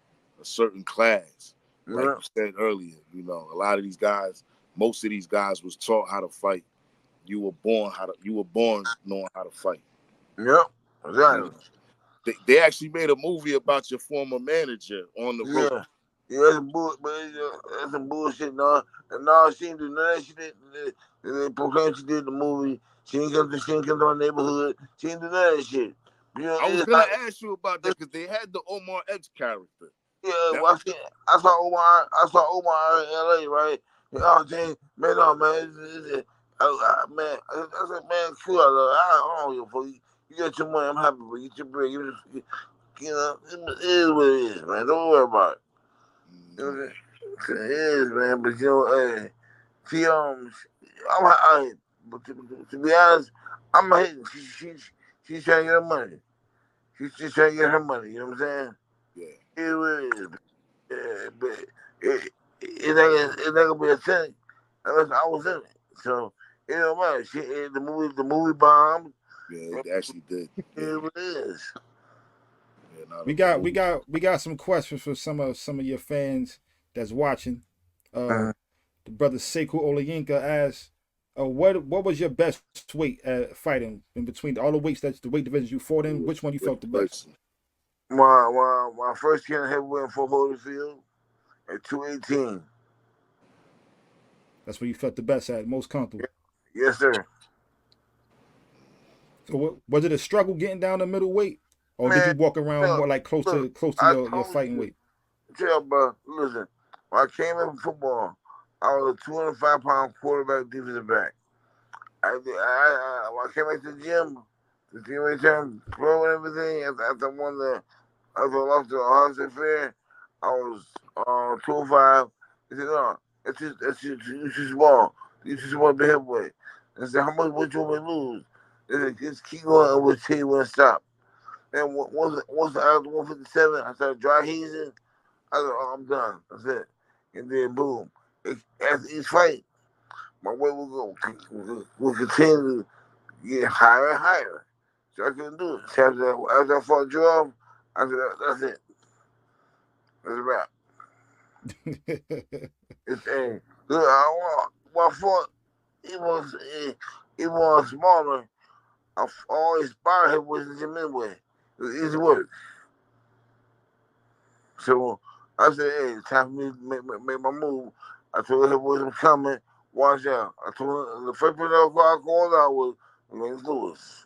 class. Like you said earlier, you know, a lot of these guys, most of these guys was taught how to fight. You were born knowing how to fight. Yep, exactly. They actually made a movie about your former manager on the road. Yeah, that's some bullshit, no. And no, she didn't do none of that shit. They proclaimed she did the movie. She didn't come to my neighborhood. She didn't do none of that shit. You know, I was gonna ask you about that because they had the Omar Epps character. Yeah, well, I saw Omar in LA, right? Oh, dang, man, no, man, man, I said, man, cool. I don't give a fuck. You get your money, I'm happy for you. Get your bread. You know, it is what it is, man. Don't worry about it. You know, it is, man. But you know, hey, see, But to be honest, I'm not hating. She's trying to get her money. She's just trying to get her money. You know what I'm saying? Yeah. It really is. Yeah, but it ain't gonna be a thing unless I was in it. So it don't matter. The movie bombed. Yeah, it actually did. It Yeah. really is. Yeah, not We a got movie. we got some questions for some of your fans that's watching. Uh-huh. The brother Sekou Olayinka asks, what was your best weight at fighting in between all the weights the weight divisions you fought in? Which one you felt the best? My first year in heavyweight in Fort Holyfield at 218. That's where you felt the best at, most comfortable. Yes, sir. So was it a struggle getting down the middleweight, or did Man, you walk around more look, like close look, to I your told fighting you. weight? Tell, bro, listen, when I came in from football, I was a 205-pound quarterback defensive back. When I came back to the gym, the team returned pro and everything, after I lost the Ohio Fair, I was 205. He said, no, you're too small. You're too small to be heavyweight. I said, how much would you want me to lose? They said, just keep going and we'll tell you when to stop. And once I was 157, I started dry heaving. I said, oh, I'm done. That's it. And then boom. After each fight, my weight will continue to get higher and higher. So I couldn't do it. So after I fought Joe, I said, that's it. That's a wrap. It's a look. I fought even on smaller. I always inspired him with the midway. It was easy work. So I said, hey, it's time for me to make my move. I told him was coming. Watch out. I told him the first person I called out was Lance Lewis.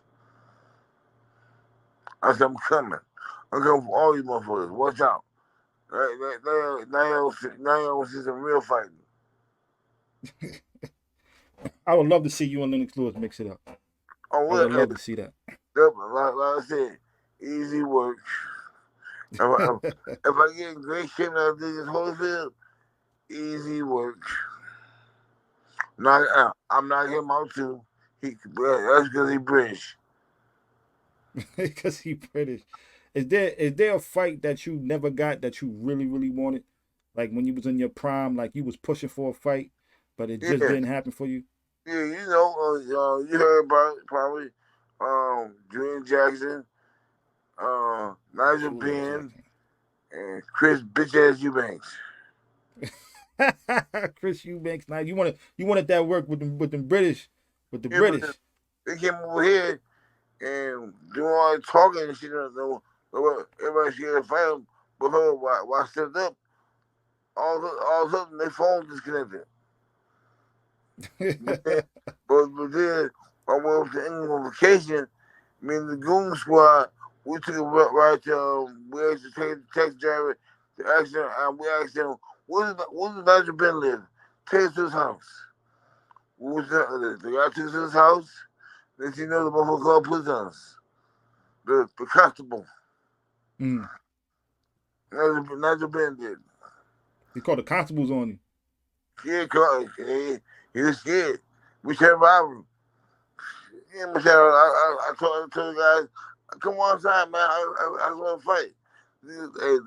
I said, I'm coming. I'm coming for all you motherfuckers. Watch out. Now you don't see some real fighting. I would love to see you and Lennox Lewis mix it up. Oh, I would love to see that. like I said, easy work. If I get in great shape now, this Holyfield, easy work. I'm not him out too. That's because he British. Because he British. Is there a fight that you never got that you really really wanted? Like when you was in your prime, like you was pushing for a fight, but it just Yeah, didn't happen for you. yeah. You heard about it, probably. Julian Jackson, Nigel Julian Benn, Jackson. and Chris bitch ass Eubanks. Chris Eubanks. Now you wanted that work with them British, with the Yeah, British. they came over here and doing all that talking and shit. Everybody scared to fight him, but while I stepped up, all of a sudden their phone disconnected. But then I went to England on vacation. Me and the Goon Squad, we took a ride to we actually take the taxi driver to ask him. We asked him, where does Nigel Ben live? Take us to his house. We went to the guy took us to his house. Then you know the motherfucker called police on us. The constable. Mm. Nigel Ben did. They called the constables on you. Yeah, he was scared. We said rob him. Yeah, Michelle, I told the guys, come on inside, man. I want to fight. Hey,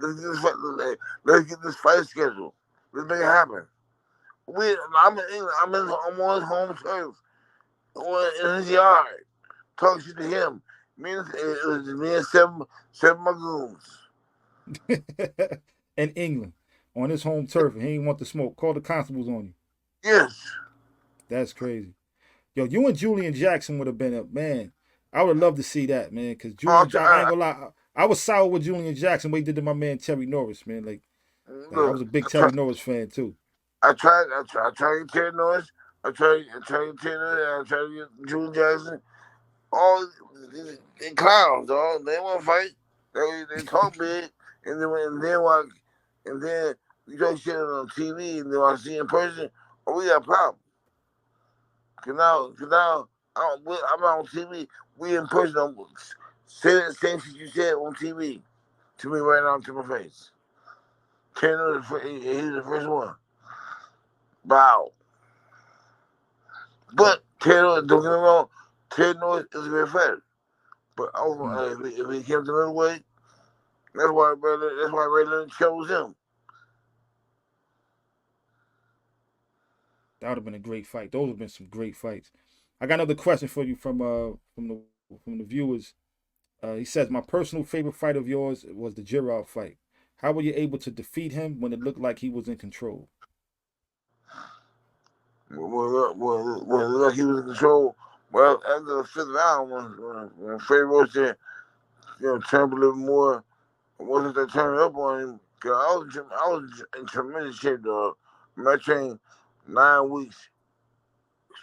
let's get this fight scheduled. Let's make it happen. I'm in England. I'm on his home turf, in his yard, talking shit to him. It was me and seven my goons. In England, on his home turf, and he didn't want the smoke. Called the constables on you. Yes. That's crazy. Yo, you and Julian Jackson would have been a man. I would love to see that, man. Because I ain't gonna lie, I was sour with Julian Jackson. What he did to my man Terry Norris, man. Like I was a big Terry Norris fan too. I tried to get Terry Norris. I tried to get Terry Norris. I tried to get Julian Jackson. All they clowns, dog. They want to fight. They talk big, and then you talk shit on TV, and then I see in person. Oh, we got a problem. Cause now I'm on TV. We in person. Say the same shit you said on TV to me right now to my face. Taylor, he's the first one. Wow. But Taylor, don't get me wrong, Taylor is a great fighter. But if he came to middleweight, that's why Ray Leonard chose him. That would have been a great fight. Those would have been some great fights. I got another question for you from the viewers. He says, my personal favorite fight of yours was the Gerard fight. How were you able to defeat him when it looked like he was in control? Well, he was in control. Well, after the fifth round, when Freddie Roach said, turn a little more, wasn't that turning up on him? Cause I was in tremendous shape, dog. I trained 9 weeks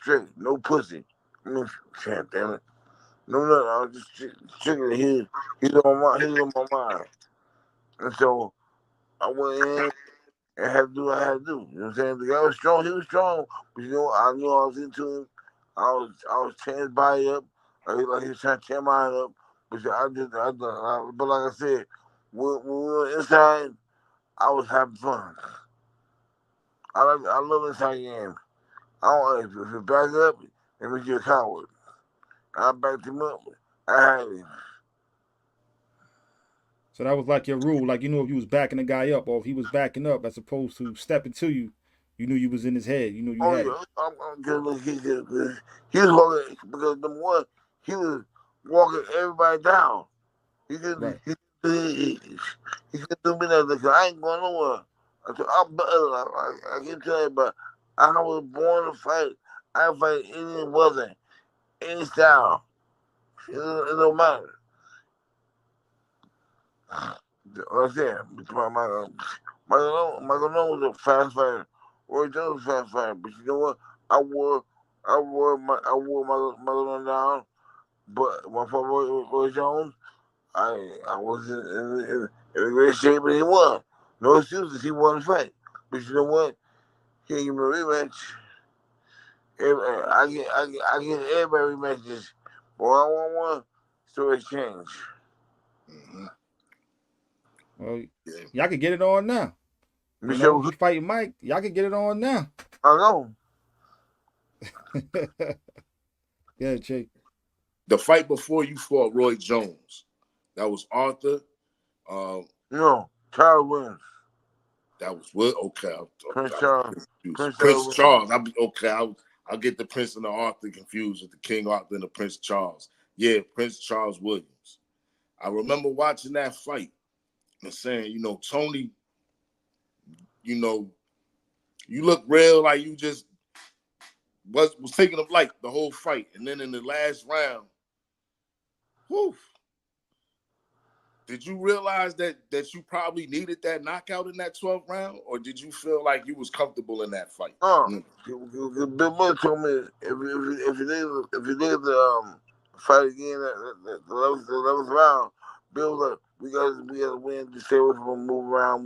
straight, no pussy. I mean, God damn it. No, I was just chicken. He's on my mind. And so I went in and had to do what I had to do. You know what I'm saying? The guy was strong. He was strong. But I knew I was into him. I was tearing his body up. Like he was trying to tear mine up. But but like I said, when we were inside, I was having fun. I love inside game. I don't, if you back up, it makes you a coward. I backed him up. I had him. So that was like your rule. Like, if you was backing the guy up or if he was backing up as opposed to stepping to you, you knew you was in his head. You knew you had it. I'm good. He was walking, because number one, he was walking everybody down. He couldn't do me nothing because I ain't going nowhere. I can tell you, but I was born to fight. I fight any weather, any style. It don't matter. Like I said, Michael Nolan was a fast fighter. Roy Jones was a fast fighter. But you know what? I wore my little down. But when I fought Roy Jones, I wasn't in a great shape, and he won. No excuses. He won the fight. But you know what? He ain't give me a rematch. I get everybody rematches. But I want one. Story change. Mm-hmm. Well, y'all can get it on now. You fighting Mike, y'all can get it on now. I know. Yeah, Jake. The fight before you fought Roy Jones, that was Arthur. No, Charles Williams. That was what? Okay. Prince Charles. Prince Charles. I'll get the Prince and the Arthur confused with the King Arthur and the Prince Charles. Yeah, Prince Charles Williams. I remember watching that fight and saying, Toney, you look real like you just was taking him light the whole fight. And then in the last round, whew, did you realize that you probably needed that knockout in that 12th round? Or did you feel like you was comfortable in that fight? Bill Murray told me if you did the fight again the 11th round, Bill was like, we gotta win to stay away from him, move around.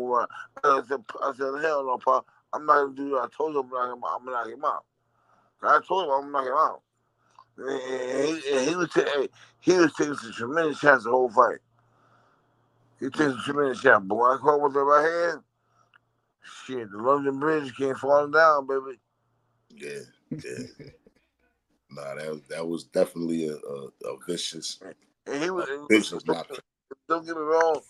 I said, hell no, Pop. I'm not gonna do that. I told you I'm gonna knock him out. I told him I'm gonna knock him out. And he was taking some tremendous shots the whole fight. He took some tremendous shots. But when I caught with the right hand, shit, the London Bridge came falling down, baby. Yeah. Nah, that was definitely a vicious. And he was vicious knockout. Don't get me wrong,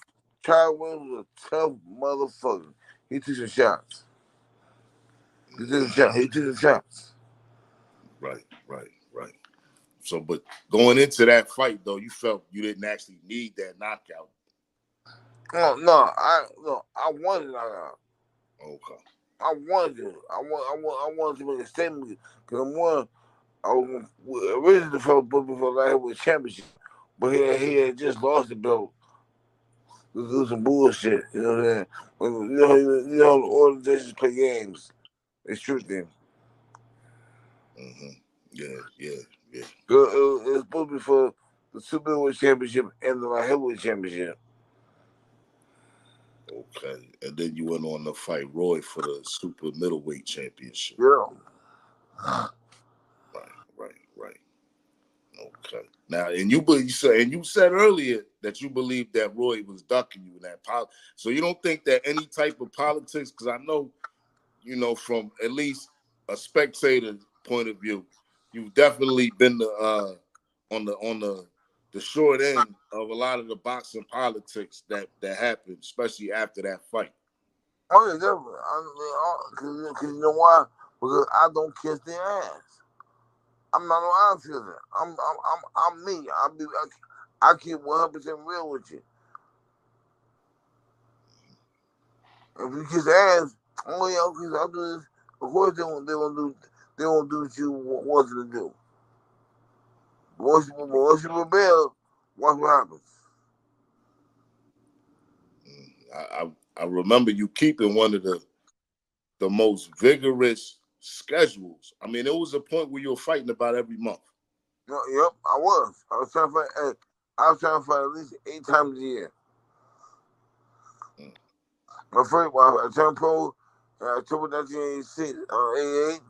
Charles Williams was a tough motherfucker. He took some shots. He took some shots. Right. So, but going into that fight though, you felt you didn't actually need that knockout. No, I wanted that knockout. Okay. I wanted to make a statement because I was originally the first book before the heavyweight championship, but he had just lost the belt. Do some bullshit, you know what I'm saying? When, the organizations play games. It's true thing. Mm-hmm. Yeah. It was supposed to be for the super middleweight championship and the light heavyweight championship. Okay, and then you went on to fight Roy for the super middleweight championship. Yeah. Right. Okay. Now, and you said earlier that you believe that Roy was ducking you in that politics. So you don't think that any type of politics, because I know, from at least a spectator point of view, you've definitely been on the short end of a lot of the boxing politics that happened, especially after that fight. Oh yeah, definitely. Cause you know why? Because I don't kiss their ass. I'm not no ass kisser. I'm me. I keep 100% real with you. If you kiss ass, oh yeah, okay, so I'll do this. Of course they won't do what you want them to do. Once you rebel, watch what happens. I remember you keeping one of the most vigorous schedules. I mean, there was a point where you were fighting about every month. Yep, I was. I was trying to fight. I was trying to fight at least 8 times a year. My first, I turned pro in October 1986, 88.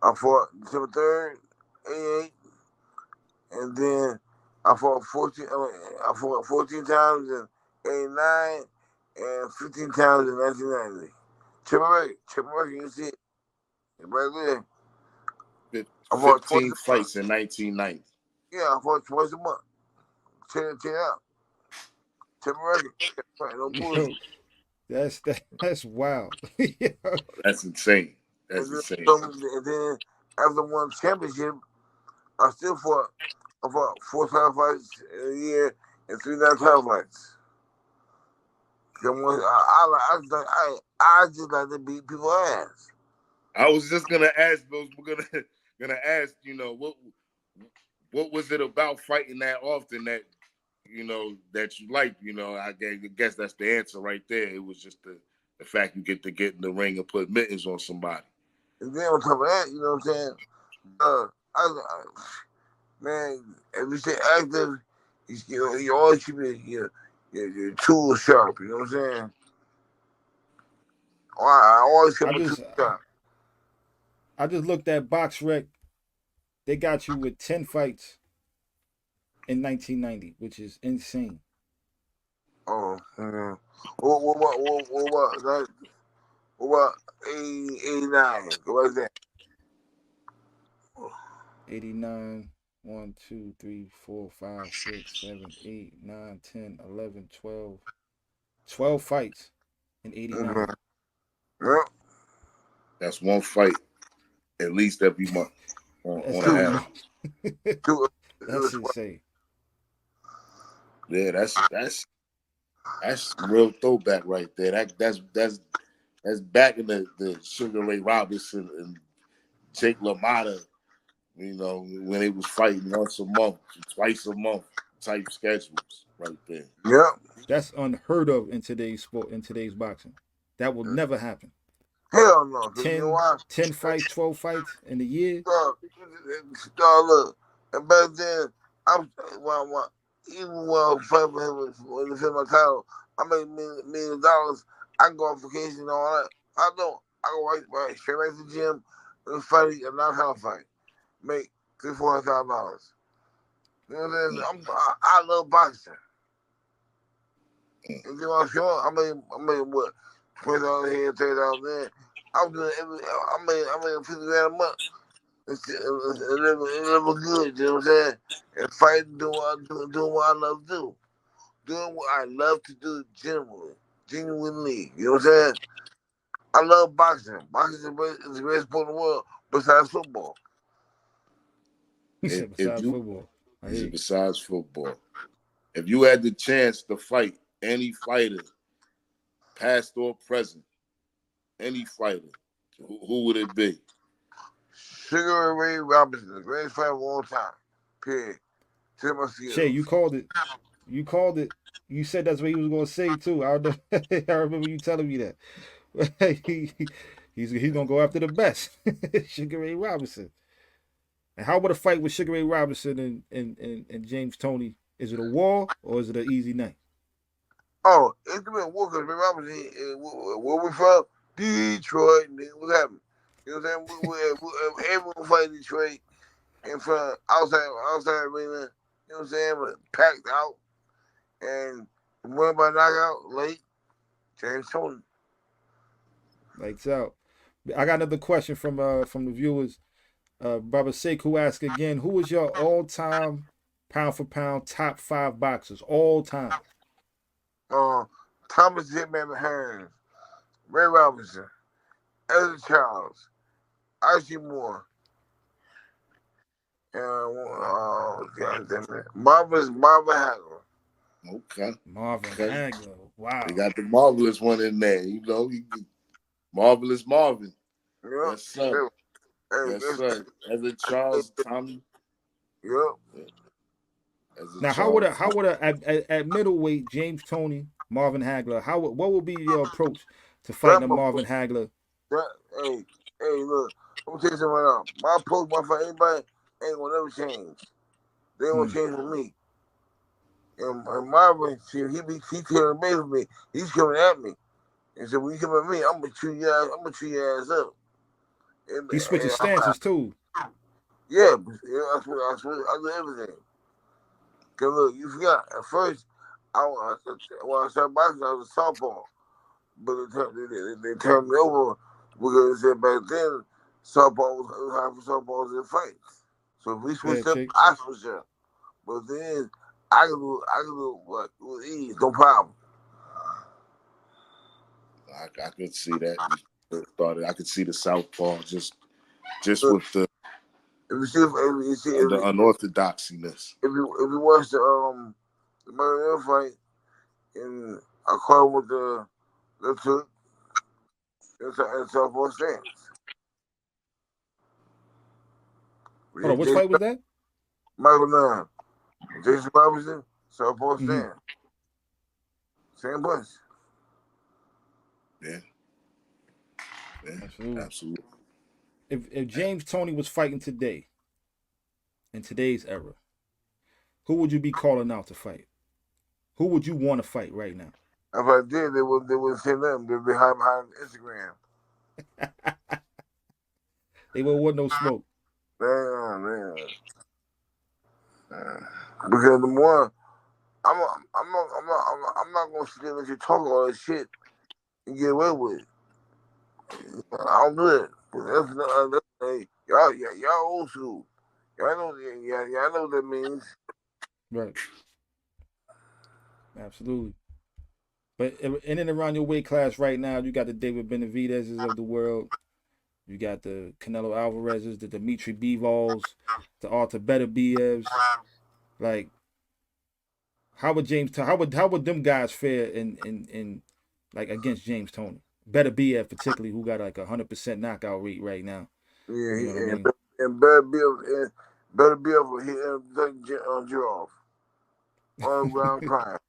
I fought December 3rd, 88, and then I fought 14 times in 89 and 15 times in 1990. Triple record, you see it right there. I fought 15 fights in 1990. Yeah, I fought twice a month. 10 out. Triple record. No bullshit. That's wild. That's insane. That's insane. And then after one championship, I still fought. I fought 4 title fights in a year and 3 title fights. I just like to beat people's ass. I was just gonna ask those. We're gonna ask. You know what was it about fighting that often that that you liked? You know, I guess that's the answer right there. It was just the fact you get to get in the ring and put mittens on somebody. And then on top of that, you know what I'm saying? Man, if you say active, you always keep your tools sharp. You know what I'm saying? I always keep my tools sharp. I just looked at BoxRec. They got you with 10 fights in 1990, which is insane. Oh, yeah. What about 89? What is that? 89, 1, 2, 3, 4, 5, 6, 7, 8, 9, 10, 11, 12. 12 fights in 89. Mm-hmm. Yep. That's one fight at least every month on average. That's insane. Yeah, that's real throwback right there. That's back in the Sugar Ray Robinson and Jake LaMotta, when they was fighting once a month, twice a month type schedules right there. Yep. That's unheard of in today's sport, in today's boxing. That will never happen. Hell no. 10 fights, 12 fights in a year. Look, and back then, even when I was fighting for him when he my title, I made $1 million. I can go on vacation and all that. I don't. I go right straight back to the gym and fight a knockout fight. Make $300,000-$400,000. You know what I'm saying? I love boxing. And then I'm sure I made what, $20 here, $30 there. I made $50,000 a month. It was good, you know what I'm saying? And fighting, doing what I love to do. Doing what I love to do genuinely. You know what I'm saying? I love boxing. Boxing is the best sport in the world besides football. Besides football. If you had the chance to fight any fighter, past or present, any fighter, who would it be? Sugar Ray Robinson, the greatest fighter of all time. Period. Shay, you called it. You called it. You said that's what he was going to say too. I remember you telling me that. He's going to go after the best, Sugar Ray Robinson. And how about a fight with Sugar Ray Robinson and James Toney? Is it a war or is it an easy night? Oh, it's gonna be a war because Ray Robinson, where we from? Detroit. What happened? You know what I'm saying? Everyone fight Detroit in front of outside arena. You know what I'm saying? But packed out and won by knockout late. James Toney. Lights out. I got another question from the viewers. Brother Sekou ask again, who is your all-time pound for pound top 5 boxers all time? Thomas Hitman Hearns, Ray Robinson, Eddie Charles, Archie Moore, God damn it, Marvin Hagler. Okay. Marvin Okay. Hagler. Wow. They got the marvelous one in there. You know, marvelous Marvin. Yep. Yes, sir. Yes, sir. Evan Charles, Tommy. Yep. Now, how would at middleweight James Toney, Marvin Hagler? What would be your approach to fighting a Marvin Hagler? Hey, look, let me tell you something right now. My approach, my fight, anybody ain't gonna never change. They ain't gonna change for me. And Marvin, see, he came away from me. He's coming at me. And so when you come at me, I'm gonna chew your ass up. He switches stances too. Yeah, I do everything. Cause look, you forgot at first, when I started boxing, I was a southpaw, but they turned me over because they said back then southpaw was hard for southpaws in fights. So if we switched up, I switched up. But then I can do what with ease, no problem. I could see that. I could see the southpaw just with the unorthodoxiness. If you watch the Mario fight, and I caught him with the hook and southpaw stance. Hold on, which fight was that? Michael Nunn, Jason Robinson, southpaw stance. Same punch. Yeah. Absolutely. If James Toney was fighting today, in today's era, who would you be calling out to fight? Who would you want to fight right now? If I did, they wouldn't say nothing. They'd be behind Instagram. They wouldn't want no smoke. Man. Because the more I'm not gonna sit there and let you talk all that shit and get away with it. I don't do it. That's hey, y'all old school. Y'all know what that means. Right. Absolutely. But in and around your weight class right now, you got the David Benavidez's of the world. You got the Canelo Alvarez's, the Dimitri Bivol's, the Artur Beterbiev's. Like, how would them guys fare in like against James Toney? Beterbiev particularly, who got like 100% knockout rate right now. Yeah, you know what I mean? And Beterbiev will hit him on Giraffe. On ground crime.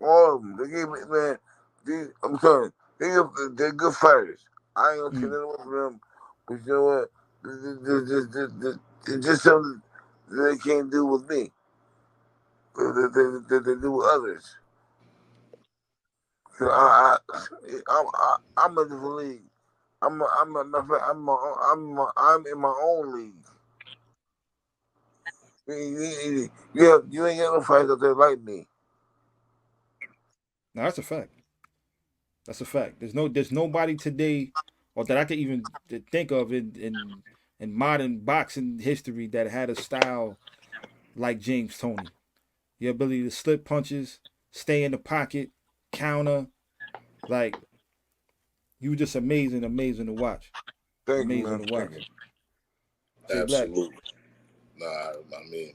All of them. They gave me, man. I'm telling you, they're good fighters. I ain't gonna take nothing away from them. But you know what? It's just something that they can't do with me. That they do with others. So I'm a different league. I'm in my own league. You ain't got no fighters out there like me. No, that's a fact. That's a fact. There's nobody today, or that I could even think of in modern boxing history that had a style like James Toney. Your ability to slip punches, stay in the pocket, counter, like you were just amazing to watch. Amazing to watch. Absolutely. Nah, I mean,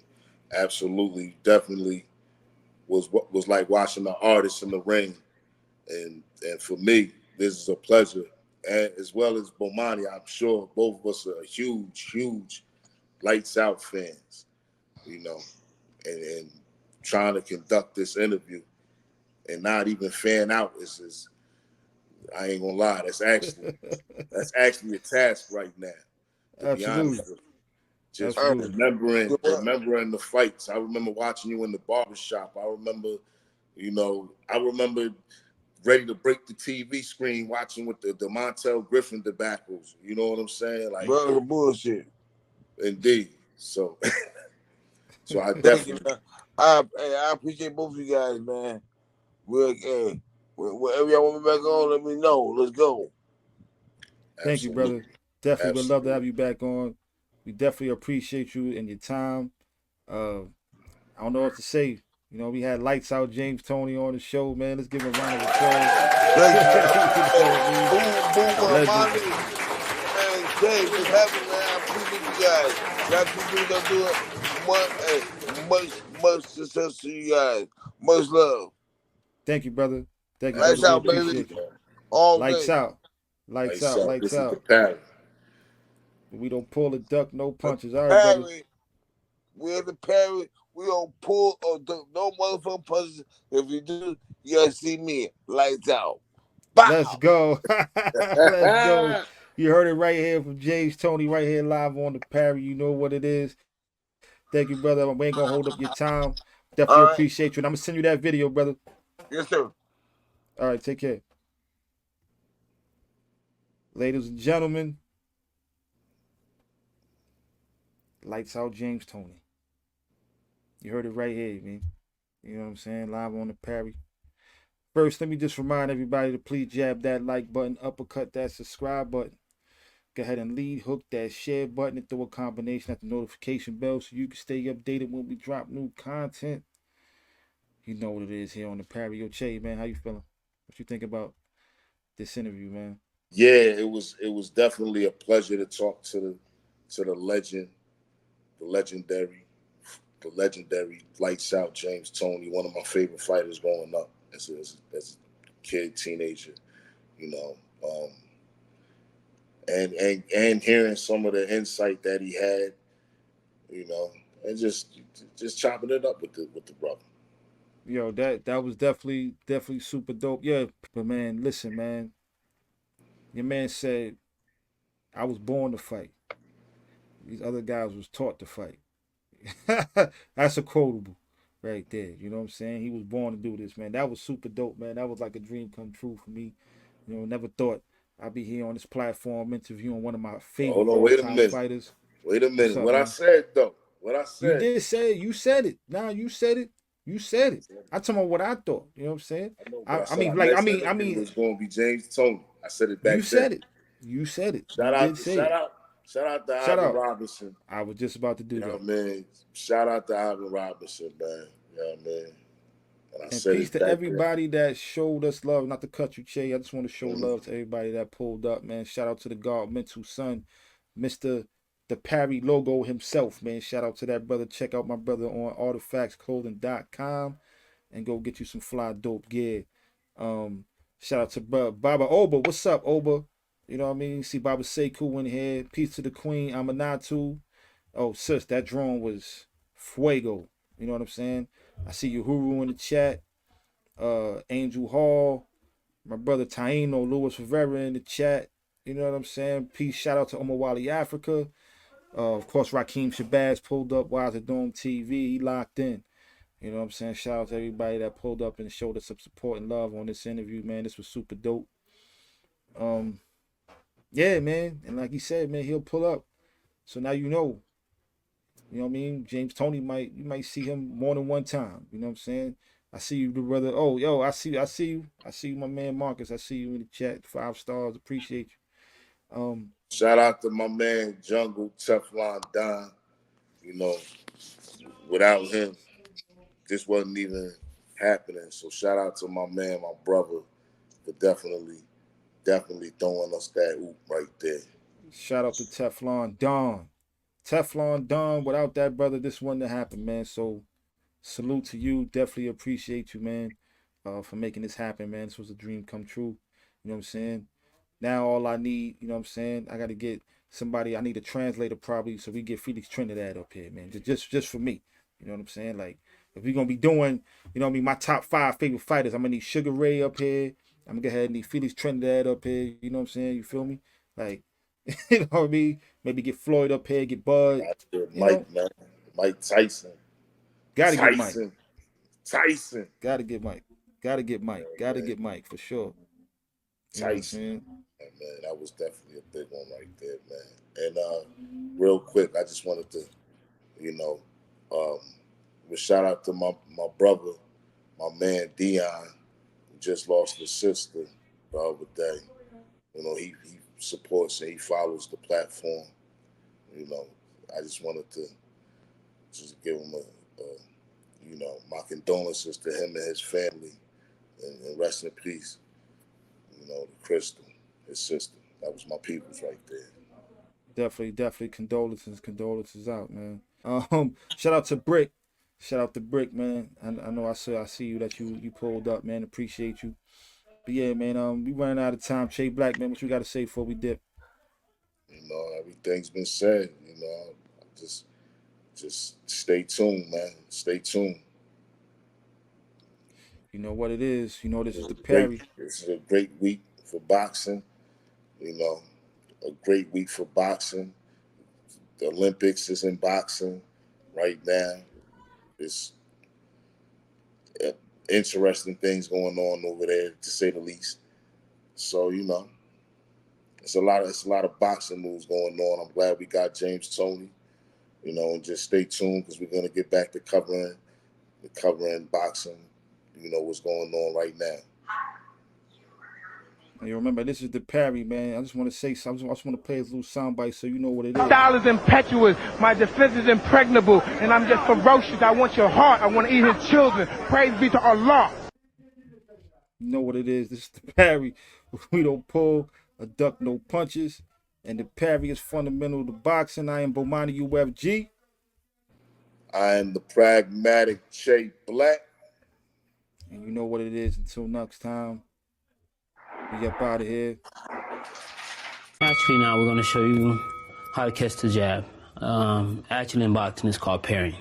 absolutely, definitely was like watching the artist in the ring, and for me, this is a pleasure, and as well as Bomani, I'm sure both of us are huge Lights Out fans, you know, and trying to conduct this interview and not even fan out is I ain't gonna lie, that's actually a task right now. To be honest with you. Just remembering the fights. I remember watching you in the barbershop. I remember ready to break the TV screen watching with the Montel Griffin debacles. You know what I'm saying? Like, brother, bullshit. Indeed. So I definitely I appreciate both of you guys, man. Wherever y'all want me back on, let me know. Let's go. Thank you, brother. Definitely would love to have you back on. We definitely appreciate you and your time. I don't know what to say. You know, we had Lights Out James Toney on the show, man. Let's give him a round of applause. Boom, man, James, what's happening, man? I appreciate you guys. Y'all continue to do it. Much success to you guys. Much love. Thank you, brother. Thank you, Lights brother. out, We baby. appreciate you. All Lights day. out. Lights out. Lights This is the out. Parry. We don't pull a duck, no punches. All right, brother. Parry. We're the Parry. We don't pull or do no motherfucking punches. If you do, you gotta see me. Lights out. Bow. Let's go. Let's go. You heard it right here from James Toney, right here live on the Parry. You know what it is. Thank you, brother. We ain't gonna hold up your time. Definitely All right. appreciate you. And I'm gonna send you that video, brother. Yes, sir. All right, take care. Ladies and gentlemen, Lights Out James Toney. You heard it right here, man. You know what I'm saying? Live on the Parry. First, let me just remind everybody to please jab that like button, uppercut that subscribe button. Go ahead and lead hook that share button and throw a combination at the notification bell so you can stay updated when we drop new content. You know what it is here on the Parry. Yo, Che, man, how you feeling? What you think about this interview, man? Yeah, it was definitely a pleasure to talk to the legend, the legendary Lights Out James Toney, one of my favorite fighters growing up as a kid, teenager, you know. And hearing some of the insight that he had, you know, and just chopping it up with the brother. Yo, that was definitely super dope. Yeah, but man, listen, man. Your man said, I was born to fight. These other guys was taught to fight. That's a quotable right there. You know what I'm saying? He was born to do this, man. That was super dope, man. That was like a dream come true for me. You know, never thought I'd be here on this platform interviewing one of my favorite all-time fighters. Wait a minute. Up, what man? I said, though. What I said. You did say it. You said it. Nah, you said it. You said it. I told you what I thought. You know what I'm saying? I mean, it was going to be James Toney. I said it back then. You said it. You said it. Shout out to Ivan Robinson. I was just about to do that. Man. Shout out to Ivan Robinson, man. You know what I mean? And peace to everybody that showed us love. Not to cut you, Che. I just want to show love to everybody that pulled up, man. Shout out to the God mental son, Mr. The Parry logo himself, man. Shout out to that brother. Check out my brother on artifactsclothing.com and go get you some fly dope gear. Shout out to Baba Oba. What's up, Oba? You know what I mean? See Baba Sekou in here. Peace to the Queen, Amanatu. Oh, sis, that drone was fuego. You know what I'm saying? I see you, Huru, in the chat. Angel Hall. My brother Taino, Louis Rivera in the chat. You know what I'm saying? Peace. Shout out to Omawali Africa. Of course, Raheem Shabazz pulled up. Wise at Dome TV. He locked in. You know what I'm saying? Shout out to everybody that pulled up and showed us some support and love on this interview, man. This was super dope. Yeah, man. And like he said, man, he'll pull up. So now you know. You know what I mean? James Toney you might see him more than one time. You know what I'm saying? I see you, the brother. Oh, yo, I see you. I see you, my man Marcus. I see you in the chat. 5 stars. Appreciate you. Shout out to my man Jungle Teflon Don. You know, without him, this wasn't even happening. So shout out to my man, my brother, for definitely throwing us that oop right there. Shout out to Teflon Don. Teflon Don, without that brother, this wouldn't have happened, man. So salute to you. Definitely appreciate you, man, for making this happen, man. This was a dream come true. You know what I'm saying? Now all I need, you know what I'm saying? I got to get somebody, I need a translator probably, so we get Felix Trinidad up here, man. Just for me. You know what I'm saying? Like, if we're going to be doing, you know what I mean, my top 5 favorite fighters, I'm going to need Sugar Ray up here. I'm going to go ahead and need Felix Trinidad up here. You know what I'm saying? You feel me? Like, you know what I mean? Maybe get Floyd up here, get Bud. Mike Tyson. Gotta get Mike. Tyson. Gotta get Mike. Gotta get Mike for sure. You Tyson. Man, that was definitely a big one right there, man. And real quick, I just wanted to, shout out to my brother, my man Dion, who just lost his sister the other day. You know, he supports and he follows the platform. You know, I just wanted to just give him my condolences to him and his family, and rest in peace. You know, to Crystal, his sister. That was my peoples right there. Definitely condolences out, man. Shout out to Brick. Shout out to Brick, man. I know I see you that you pulled up, man. Appreciate you. But yeah, man, we running out of time. Shay Black, man, what you got to say before we dip? You know, everything's been said. You know, just stay tuned, man. Stay tuned. You know what it is. You know this is the Parry. This is a great week for boxing. You know, a great week for boxing. The Olympics is in boxing right now. It's interesting things going on over there, to say the least. So, you know, it's a lot of boxing moves going on. I'm glad we got James Toney. You know, and just stay tuned because we're gonna get back to covering boxing. You know what's going on right now. And you remember, this is the Parry, man. I just want to say something. I just want to play a little soundbite so you know what it is. Style is impetuous. My defense is impregnable. And I'm just ferocious. I want your heart. I want to eat his children. Praise be to Allah. You know what it is. This is the Parry. We don't pull or duck no punches. And the Parry is fundamental to boxing. I am Bomani UFG. I am the pragmatic Shay Black. And you know what it is. Until next time, we up out of here. Actually, now we're going to show you how to catch the jab. Actually, in boxing, it's called parrying.